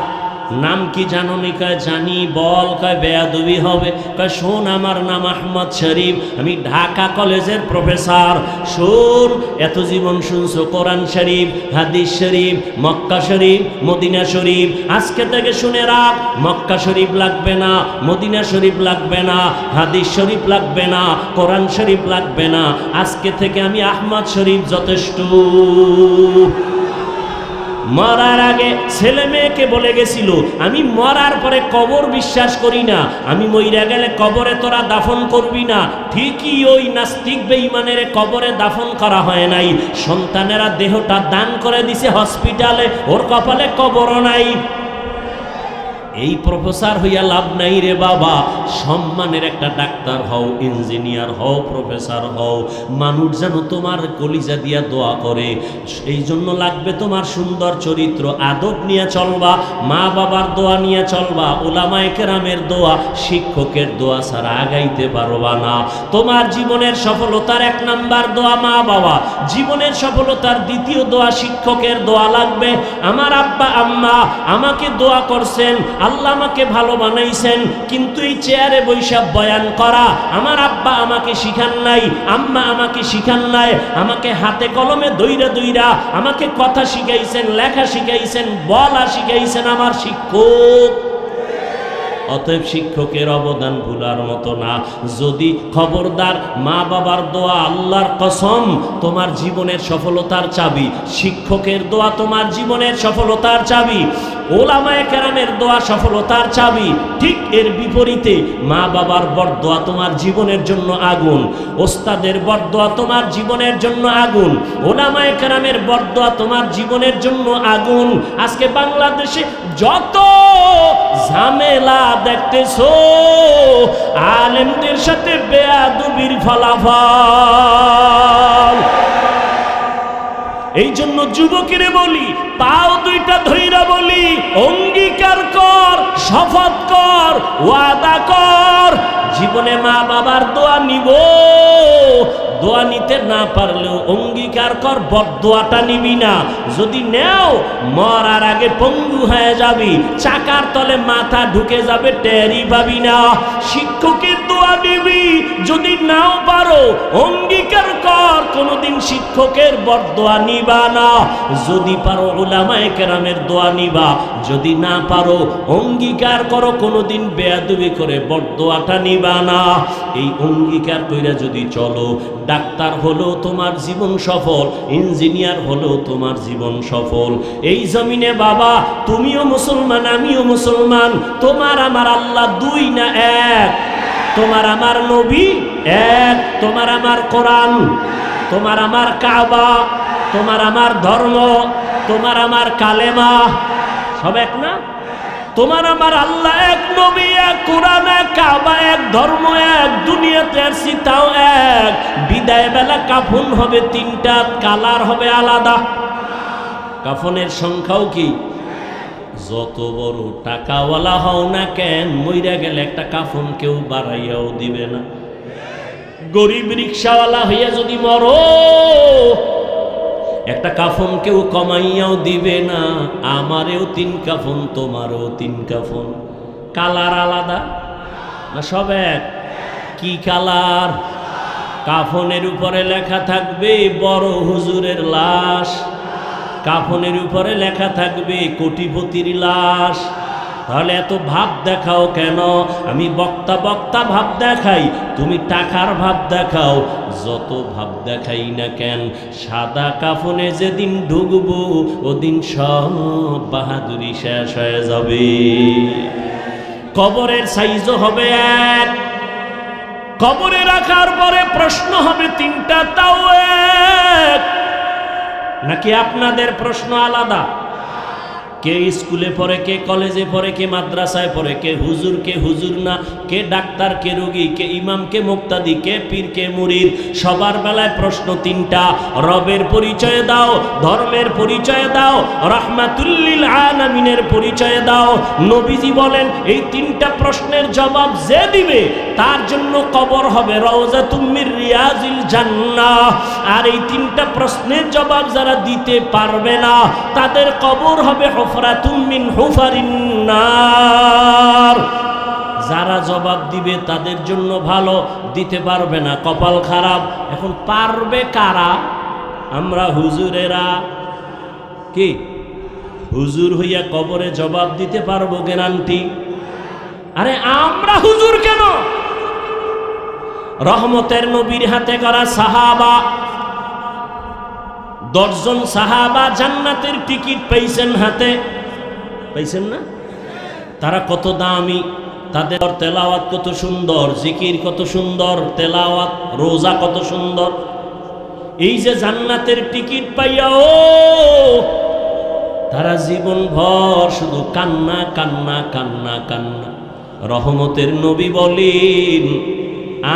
নাম কি জানো নি? কয় জানি। বল। কয় বেয়াদবি হবে। কয় শোন, আমার নাম আহমদ শরীফ, আমি ঢাকা কলেজের প্রফেসর। শোন, এত জীবন শুনছো কোরআন শরীফ, হাদিস শরীফ, মক্কা শরীফ, মদিনা শরীফ। আজকে থেকে শুনে রাখ, মক্কা শরীফ লাগবে না, মদিনা শরীফ লাগবে না, হাদিস শরীফ লাগবে না, কোরআন শরীফ লাগবে না। আজকে থেকে আমি আহমদ শরীফ যথেষ্ট। মরার আগে ছেলে মেয়েকে বলে গেছিল, আমি মরার পরে কবর বিশ্বাস করি না, আমি মইরা গেলে কবরে তোরা দাফন করবি না। ঠিকই ওই নাস্তিক বেঈমানের কবরে দাফন করা হয় নাই, সন্তানেরা দেহটা দান করে দিছে হসপিটালে, ওর কপালে কবরও নাই। এই প্রফেসর হইয়া লাভ নাই রে বাবা। সম্মানের একটা ডাক্তার হও, ইঞ্জিনিয়ার হও, প্রফেসর হও, মানুষ যেন তোমার কলিজা দিয়া দোয়া করে। এই জন্য লাগবে তোমার সুন্দর চরিত্র, আদব নিয়ে চলবা, মা বাবার দোয়া নিয়ে চলবা, উলামায়ে কেরামের দোয়া, শিক্ষকের দোয়া ছাড়া আগাইতে পারবা না। তোমার জীবনের সফলতার 1 নাম্বার দোয়া মা বাবা, জীবনের সফলতার 2য় দোয়া শিক্ষকের দোয়া লাগবে। আমার আব্বা আম্মা আমাকে দোয়া করছেন, আল্লাহ আমাকে ভালো বানাইছেন, কিন্তু এই চেয়ারে বৈশা বয়ান করা আমার আব্বা আমাকে শিখান নাই, আম্মা আমাকে শিখান নাই। আমাকে হাতে কলমে দইরা দইরা আমাকে কথা শিখাইছেন, লেখা শিখাইছেন, বলা শিখাইছেন আমার শিক্ষক। অতএব শিক্ষকের অবদান ভুলার মতো না। যদি খবরদার, মা বাবার দোয়া আল্লাহর কসম তোমার জীবনের সফলতার চাবি, শিক্ষকের দোয়া তোমার জীবনের সফলতার চাবি, ওলামায়ে কেরামের দোয়া সফলতার চাবি। ঠিক এর বিপরীতে মা বাবার বরদোয়া তোমার জীবনের জন্য আগুন, ওস্তাদের বরদোয়া তোমার জীবনের জন্য আগুন, ওলামায়ে কেরামের বরদোয়া তোমার জীবনের জন্য আগুন। আজকে বাংলাদেশে যত ঝামেলা দেখতেছো, আলেমদের সাথে বেয়াদবির ফলাফল। এই জন্য যুবকেরে বলি, পাও 2টা ধইরা বলি, অঙ্গীকার কর, শপথ কর, ওয়াদা কর, জীবনে মা বাবার দোয়া নিব। দোয়া নিতে না পারলেও অঙ্গীকার কর, বদদোয়াটা নিবি না। যদি নেও, মরার আগে পঙ্গু হয়ে যাবি, চাকার তলে মাথা ঢুকে যাবে, টেরই পাবি না। শিক্ষকের দোয়া নিবি, যদি নাও পারো অঙ্গীকার কর, কোনোদিন শিক্ষকের বদদোয়া নিবা না। যদি পারো উলামায়ে কেরামের দোয়া নিবা, যদি না পারো অঙ্গীকার করো, কোনোদিন বেয়াদবি করে বদদোয়াটা নিবা না। এই অঙ্গীকার কইরা যদি চলো, ডাক্তার হলো তোমার জীবন সফল, ইঞ্জিনিয়ার হলো তোমার জীবন সফল। এই জমিনে বাবা তুমিও মুসলমান, আমিও মুসলমান, তোমার আমার আল্লাহ 2 না 1, তোমার আমার নবী 1, তোমার আমার কোরআন, তোমার আমার কাবা, তোমার আমার ধর্ম, তোমার আমার কালেমা, সব এক না? তোমার আমার আল্লাহ 1, নবী 1, কোরআন 1, কাবা 1, ধর্ম 1, দুনিয়াতে আসছি তাও 1। বিদায় বেলা কাফন হবে 3টা, কালার হবে আলাদা। কাফনের সংখ্যাও কি? যত বড় টাকাওয়ালা হও না কেন, মইরা গেলে একটা কাফন কেউ বাড়াইয়াও দিবে না। গরিব রিক্সাওয়ালা হইয়া যদি মরো, একটা কাফন কেউ কমাইয়াও দিবে না। আমারেও 3 কাফন, তোমারও 3 কাফন। কালার আলাদা না সব এক? কি কালার? কাফনের উপরে লেখা থাকবে বড় হুজুরের লাশ, কাফনের উপরে লেখা থাকবে কোটিপতির লাশ। তাহলে এত ভাব দেখাও কেন? আমি বক্তা বক্তা ভাব দেখাই, তুমি টাকার ভাব দেখাও। যত ভাব দেখাই না কেন, সাদা কাফনে যেদিন ঢুকবো, ওদিন সব বাহাদুরি শেষ হয়ে যাবে। কবরের সাইজও হবে 1, কবরে রাখার পরে প্রশ্ন হবে 3টা, তাও 1। নাকি আপনাদের প্রশ্ন আলাদা? কে স্কুলে পড়ে, কে কলেজে পড়ে, কে মাদ্রাসায় পড়ে, কে হুজুর না, কে ডাক্তার, কে রোগী, কে ইমাম, কে মুক্তাদি, কে পীর, কে মুরিদ। সবার বেলায় প্রশ্ন 3টা। রবের পরিচয় দাও, ধর্মের পরিচয় দাও, রাহমাতুল্লিল আলামিনের পরিচয় দাও। নবীজি বলেন, এই 3টা প্রশ্নের জবাব যে দিবে তার জন্য কবর হবে রওজাতুম মির রিয়াজিল জান্নাহ। আর এই 3টা প্রশ্নের জবাব যারা দিতে পারবে না, তাদের কবর হবে হুফরাতুম মিন হুফারিন নার। যারা জবাব দিবে তাদের জন্য ভালো, দিতে পারবে না কপাল খারাপ। এখন পারবে কারা? আমরা হুজুরেরা। কি হুজুর হইয়া কবরে জবাব দিতে পারবো গ্যারান্টি? আরে আমরা হুজুর কেন? রহমতের নবীর হাতে করা সাহাবা, 10 জন সাহাবা জান্নাতের টিকিট পাইছেন হাতে, পাইছেন না? তারা কত দামি, তাদের তেলাওয়াত কত সুন্দর, জিকির কত সুন্দর, তেলাওয়াত রোজা কত সুন্দর। এই যে জান্নাতের টিকিট পাইয়াও তারা জীবন ভর শুধু কান্না কান্না কান্না কান্না। রহমতের নবী বলেন,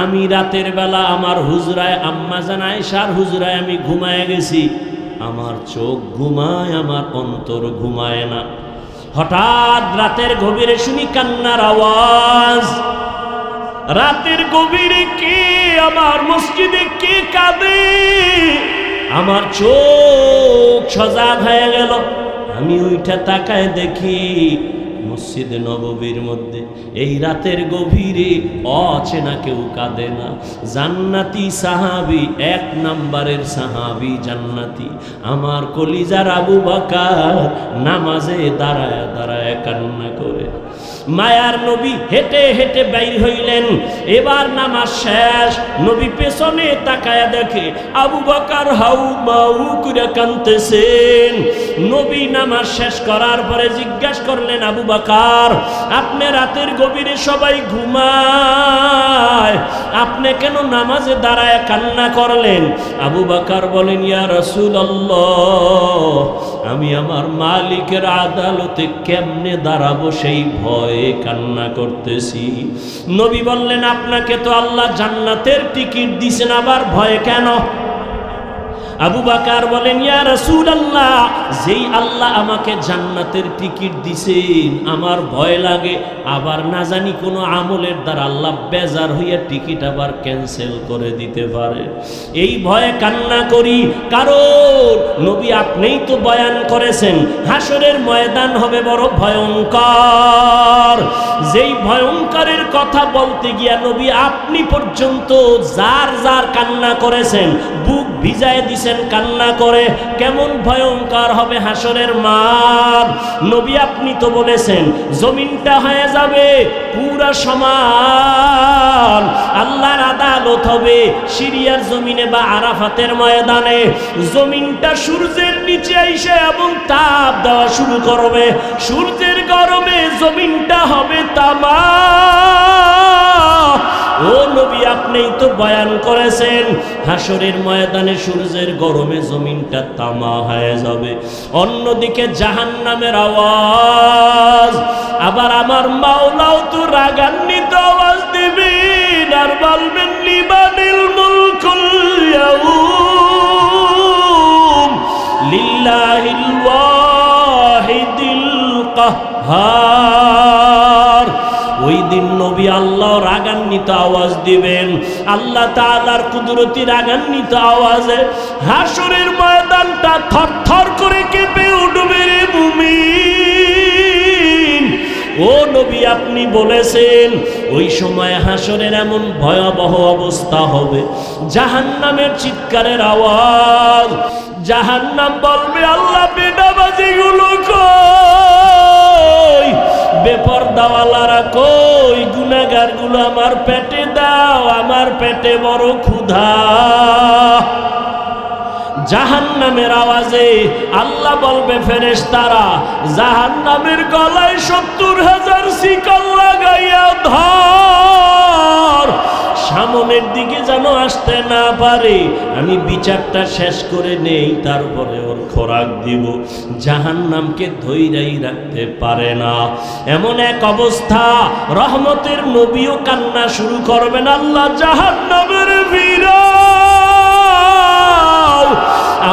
আমি রাতের বেলা আমার হুজরায় আম্মা জান আয়েশার হুজরায় আমি ঘুমায় গেছি, আমার চোখ ঘুমায়, আমার অন্তর ঘুমায় না। হঠাৎ রাতের গভীরে শুনি কান্নার আওয়াজ। রাতের গভীরে কে আমার মসজিদে কে কাঁদে? আমার চোখ সজাগ হয়ে গেল। আমি ওইটা তাকায় দেখি মসজিদে নববীর মধ্যে এই রাতের গভীরে অচেনা কেউ কাঁদে না। জান্নাতি সাহাবী, 1 নম্বরের সাহাবী জান্নাতি, আমার কলিজার আবু বকর নামাজে দাঁড়ায় দাঁড়ায় কান্না করে। মায়ার নবী হেঁটে হেঁটে বাইর হইলেন। এবার নামাজ শেষ, নবী পেছনে তাকায়া দেখে আবু বকর হাউ মাউ করে কাঁদতেছেন। নবী নামাজ শেষ করার পরে জিজ্ঞাসা করলেন, আবু বকর, আপনি রাতের গভীরে সবাই ঘুমায়, আপনি কেন নামাজে দাঁড়ায় কান্না করলেন? আবু বকর বলেন, ইয়া রাসূলুল্লাহ, আমি আমার মালিকের আদালতে কেমনে দাঁড়াবো সেই ভয়ে কান্না করতেছি। নবী বললেন, আপনাকে তো আল্লাহ জান্নাতের টিকিট দিয়েছেন, আবার ভয় কেন? আবু বকর বলেন, ইয়া রাসূলুল্লাহ, যেই আল্লাহ আমাকে জান্নাতের টিকিট দিছেন আমার ভয় লাগে আবার না জানি কোনো আমলের দ্বারা আল্লাহ বেজার হইয়া টিকিট আবার ক্যান্সেল করে দিতে পারে, এই ভয়ে কান্না করি। কারণ নবী আপনিই তো বয়ান করেছেন হাসরের ময়দান হবে বড় ভয়ঙ্কর। যেই ভয়ঙ্করের কথা বলতে গিয়া নবী আপনি পর্যন্ত যার যার কান্না করেছেন, বুক ভিজায় দিছেন কান্না করে। কেমন ভয়ঙ্কর হবে হাসরের মাঠ। নবী আপনি তো বলেছেন জমিনটা হয়ে যাবে পুরা সমান, আল্লাহর আদালত হবে সিরিয়ার জমিনে বা আরাফাতের ময়দানে। জমিনটা সূর্যের নিচে আইসে এবং তাপ দেওয়া শুরু করবে, সূর্যের গরমে জমিনটা হবে তামা। ও নবী আপনিই তো বয়ান করেছেন হাসরের ময়দানে সূর্যের গরমে জমিনটা তামা হয়ে যাবে। অন্যদিকে জাহান্নামের আওয়াজ, আবার আমার মাওলাও তো রাগান্বিত আওয়াজ দিবেন আর বলবেন, লিমানিল মুলকুল ইয়াউম লিল্লাহিল ওয়াহিদিল কাহ্হার। ওই দিন নবী আল্লাহ রাগান্বিত আওয়াজ দিবেন, আল্লাহ তাআলার কুদরতি রাগান্বিত আওয়াজে হাসরের ময়দানটা থরথর করে কেঁপে উঠবে রে মুমিন। ও নবী আপনি বলেছেন ওই সময় হাসরের এমন ভয়াবহ অবস্থা হবে, জাহান্নামের চিৎকারের আওয়াজ। জাহান্নাম বলবে, আল্লাহ বেনামাজিগুলো কই, বেপরদাওয়ালারা কই, গুনাহগার গুলো আমার পেটে দাও, আমার পেটে বড় ক্ষুধা। জাহান্নামের আওয়াজে আল্লাহ বলবে, ফেরেশতারা জাহান্নামের গলায় 70,000 শিকল লাগাইয়া ধর, সামনের দিকে যেন আসতে না পারে, আমি বিচারটা শেষ করে নেই তারপরে ওর খোরাক দিব। জাহান্নামকে ধৈর্যই রাখতে পারে না। এমন এক অবস্থা রহমতের নবীও কান্না শুরু করবেন, আল্লাহ জাহান্নামের ফিরাও,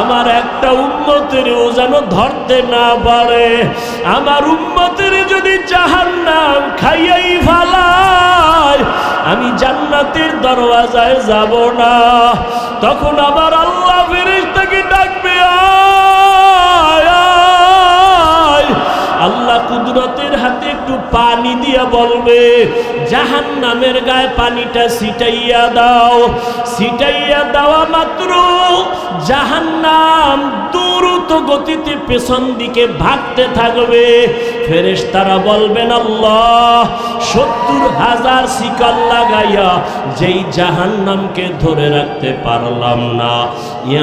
আমার একটা উম্মতের ও যেন ধরতে না পারে। আমার উম্মতের যদি জাহান্নাম খাইয়াই ফালায় আমি জান্নাতের দরওয়াজায় যাব না। তখন আবার আল্লাহ ফেরেশতাকে ডাকবে, আয় আয়, একটু পানি দিয়া বলবে, জাহান্নামের গায়ে পানিটা ছিটাইয়া দাও। ছিটাইয়া দেওয়া মাত্র জাহান্নাম দ্রুত গতিতে পেছন দিকে ভাগতে থাকবে। ফেরেশতারা বলবেন, আল্লাহ ৭০,০০০ শিকল লাগাইয়া যেই জাহান্নামকে ধরে রাখতে পারলাম না,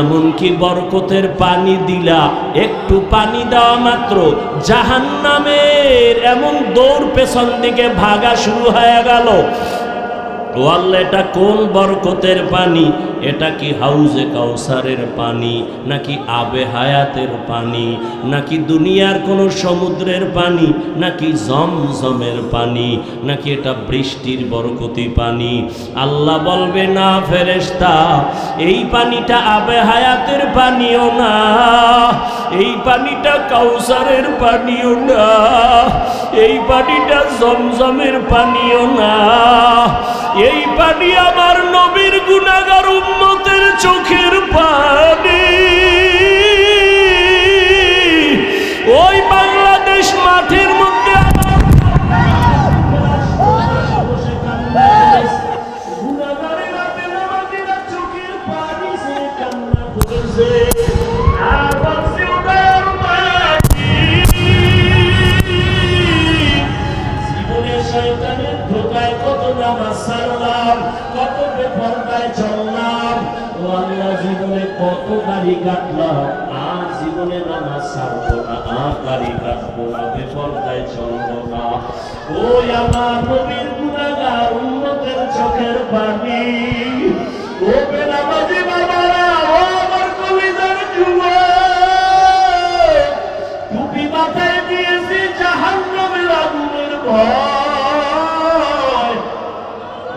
এমনকি বরকতের পানি দিলা, একটু পানি দেওয়া মাত্র জাহান্নামের এমন দৌড় পেছন দিকে ভাগা শুরু হয়ে গেল। ও আল্লাহ, এটা কোন বরকতের পানি? এটা কি হাউজে কাউসারের পানি, নাকি আবে হায়াতের পানি, নাকি দুনিয়ার কোনো সমুদ্রের পানি, নাকি জমজমের পানি, নাকি এটা বৃষ্টির বরকতি পানি? আল্লাহ বলবে, না ফেরেশতা, এই পানিটা আবে হায়াতের পানিও না, এই পানিটা কাউসারের পানিও না, এই পানিটা জমজমের পানিও না, এই পানি আমার নবীর গুনাহগার উম্মতের চোখের পানি। ওই বাংলাদেশ মাঠের মধ্যে চোখের পানি সে কান্না করেছে। কত বেপরদায় চললাম, ও আল্লাহ জীবনে কত দাড়ি কাটলাম, আর জীবনে নামাজ ছাড়বো না, আর দাড়ি কাটবো না, বেপরদায় চলবো না। ওই আমার নবীর গুনাহগার উম্মতের চোখের পানি। ও বেনামাজি বাবারা, ও আমার কলিজার যুবক, টুপি মাথায় দিয়েছি জাহান্নামের আগুনের ভয়,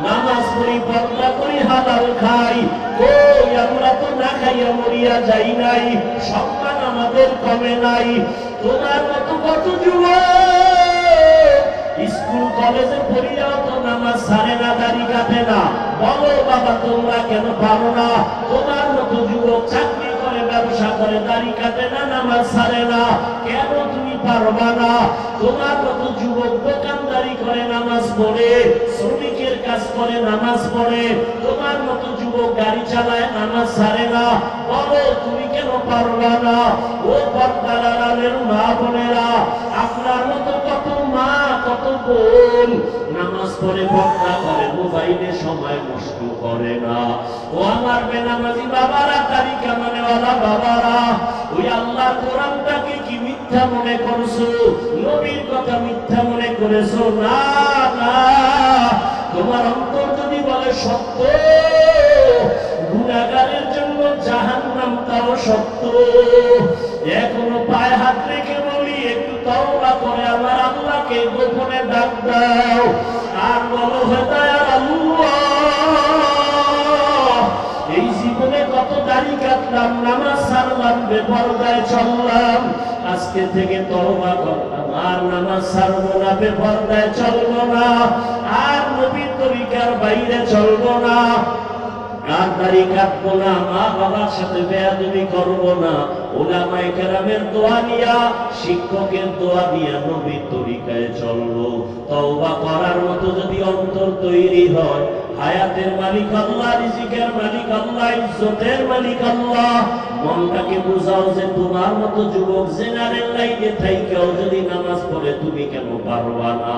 নামাজ পড়ি, পর্দা করি, হালাল খাই, কই আমরা তো না খাইয়া মরিয়া যাই নাই, সম্মান আমাদের কমে নাই। তোমার মতো কত যুবক স্কুল কলেজে পড়িয়াও তো নামাজ ছাড়ে না, দাড়ি কাটে না। বলো বাবা, তোমরা কেন পারো না? তোমার মতো যুবক চাকরি করে, ব্যবসা করে, দাড়ি কাটে না, নামাজ ছাড়ে না, কেন তুমি পারবা না? তোমার মতো যুবক দোকানদারি করে, নামাজ পড়ে, শ্রমিকের কাজ করে, নামাজ পড়ে, তোমার মতো যুবক গাড়ি চালায়, নামাজ ছাড়ে না, বলো তুমি কেন পারবা না? ও পর্দার আড়ালের মা বোনেরা, আপনার মতো কত মা, কত বোন নামাজ পড়ে, পর্দা করে, মোবাইলে সময় নষ্ট করে না। ও আমার বেনামাজি বাবারা, দাড়ি কামানেওয়ালা বাবারা, ওই আল্লাহর কোরআনটাকে কি মিথ্যা মনে করছো? নবীর কথা মিথ্যা মনে করেছো? না না, তোমার অন্তর যদি বলে সত্য, গুনাহগারের জন্য জাহান্নাম তাও সত্য। এখনো পায়ে হাত রেখে বলি, একটু তওবা করে আমার আল্লাহকে গোপনে ডাক দাও, আর বলো, হে দয়ার আল্লাহ, এই জীবনে কত দাড়ি কাটলাম, নামাজ ছাড়লাম, বেপরদায় চললাম, আজকে থেকে তওবা করলাম, আর নামাজ ছাড়বো না, বেপরদায় চলবো না, আর নবীর তরিকার বাইরে চলবো না, আর দাড়ি কাটবো না, মা বাবার সাথে বেয়াদবি করবো না, উলামায়ে কেরামের দোয়া নিয়া, শিক্ষকের দোয়া নিয়া নবীর তরিকায় চলবো। তওবা করার মতো যদি অন্তর তৈরি হয়, হায়াতের মালিক আল্লাহ, রিজিকের মালিক আল্লাহ, ইজ্জতের মালিক আল্লাহ, মনটাকে বুঝাও যে তোমার মতো যুবক জেনারেল লাইনে থাইকেও যদি নামাজ পড়ে, তুমি কেন পারবা না?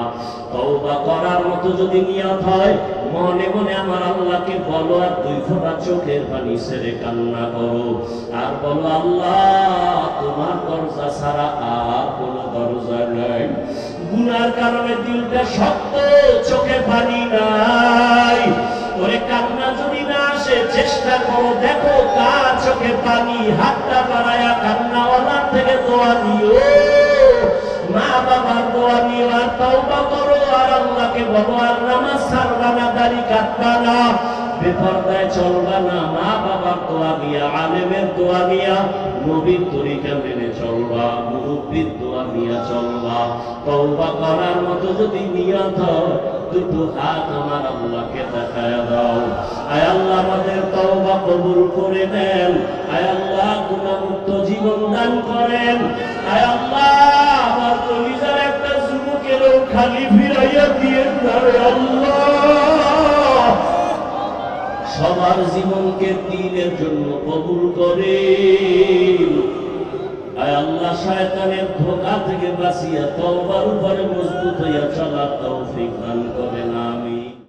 তওবা করার মতো যদি নিয়ত হয়, মনে মনে আমার আল্লাহকে বলো, আর 2 ফোঁটা চোখের পানি ছেড়ে কান্না করো, আর বলো, আল্লাহ তোমার দরজা ছাড়া আর কোনো দরজা নাই। গুনার কারণে দিলটা শক্ত, চোখে পানি নাই, ওরে কান্না যদি না আসে, চেষ্টা করো, দেখো কার চোখে পানি, হাতটা বাড়ায়া কান্নাওয়ালার থেকে দোয়া নিও, মা বাবার দোয়া নিও, আর তওবা করো, আর আল্লাহকে বলো, আর নামাজ ছাড়বা না, দাড়ি কাটবা না, বেপরদায় চলবা না, মা বাবার দোয়া নিয়া, আলেমের দোয়া নিয়া, নবীর তরিকা মেনে চলবা, মুরব্বির দোয়া নিয়া চলবা। তওবা করার মতো যদি নিয়ত হয়, 2 হাত আমার আল্লাহকে দেখায়া দাও। আয় আল্লাহ, আমাদের তওবা কবুল করে নেন। আয় আল্লাহ, গুনাহমুক্ত জীবন দান করেন। আয় আল্লাহ, আমার কলিজার একটা যুবকেরও খালি ফিরাইয়া দিয়ে যাবে আল্লাহ। সবার জীবনকে দ্বীনের জন্য কবুল করেন। আয় আল্লাহ, শয়তানের ধোঁকা থেকে বাঁচিয়া তওবার উপরে মজবুত হইয়া চলার তৌফিক দান করেন। আমিন।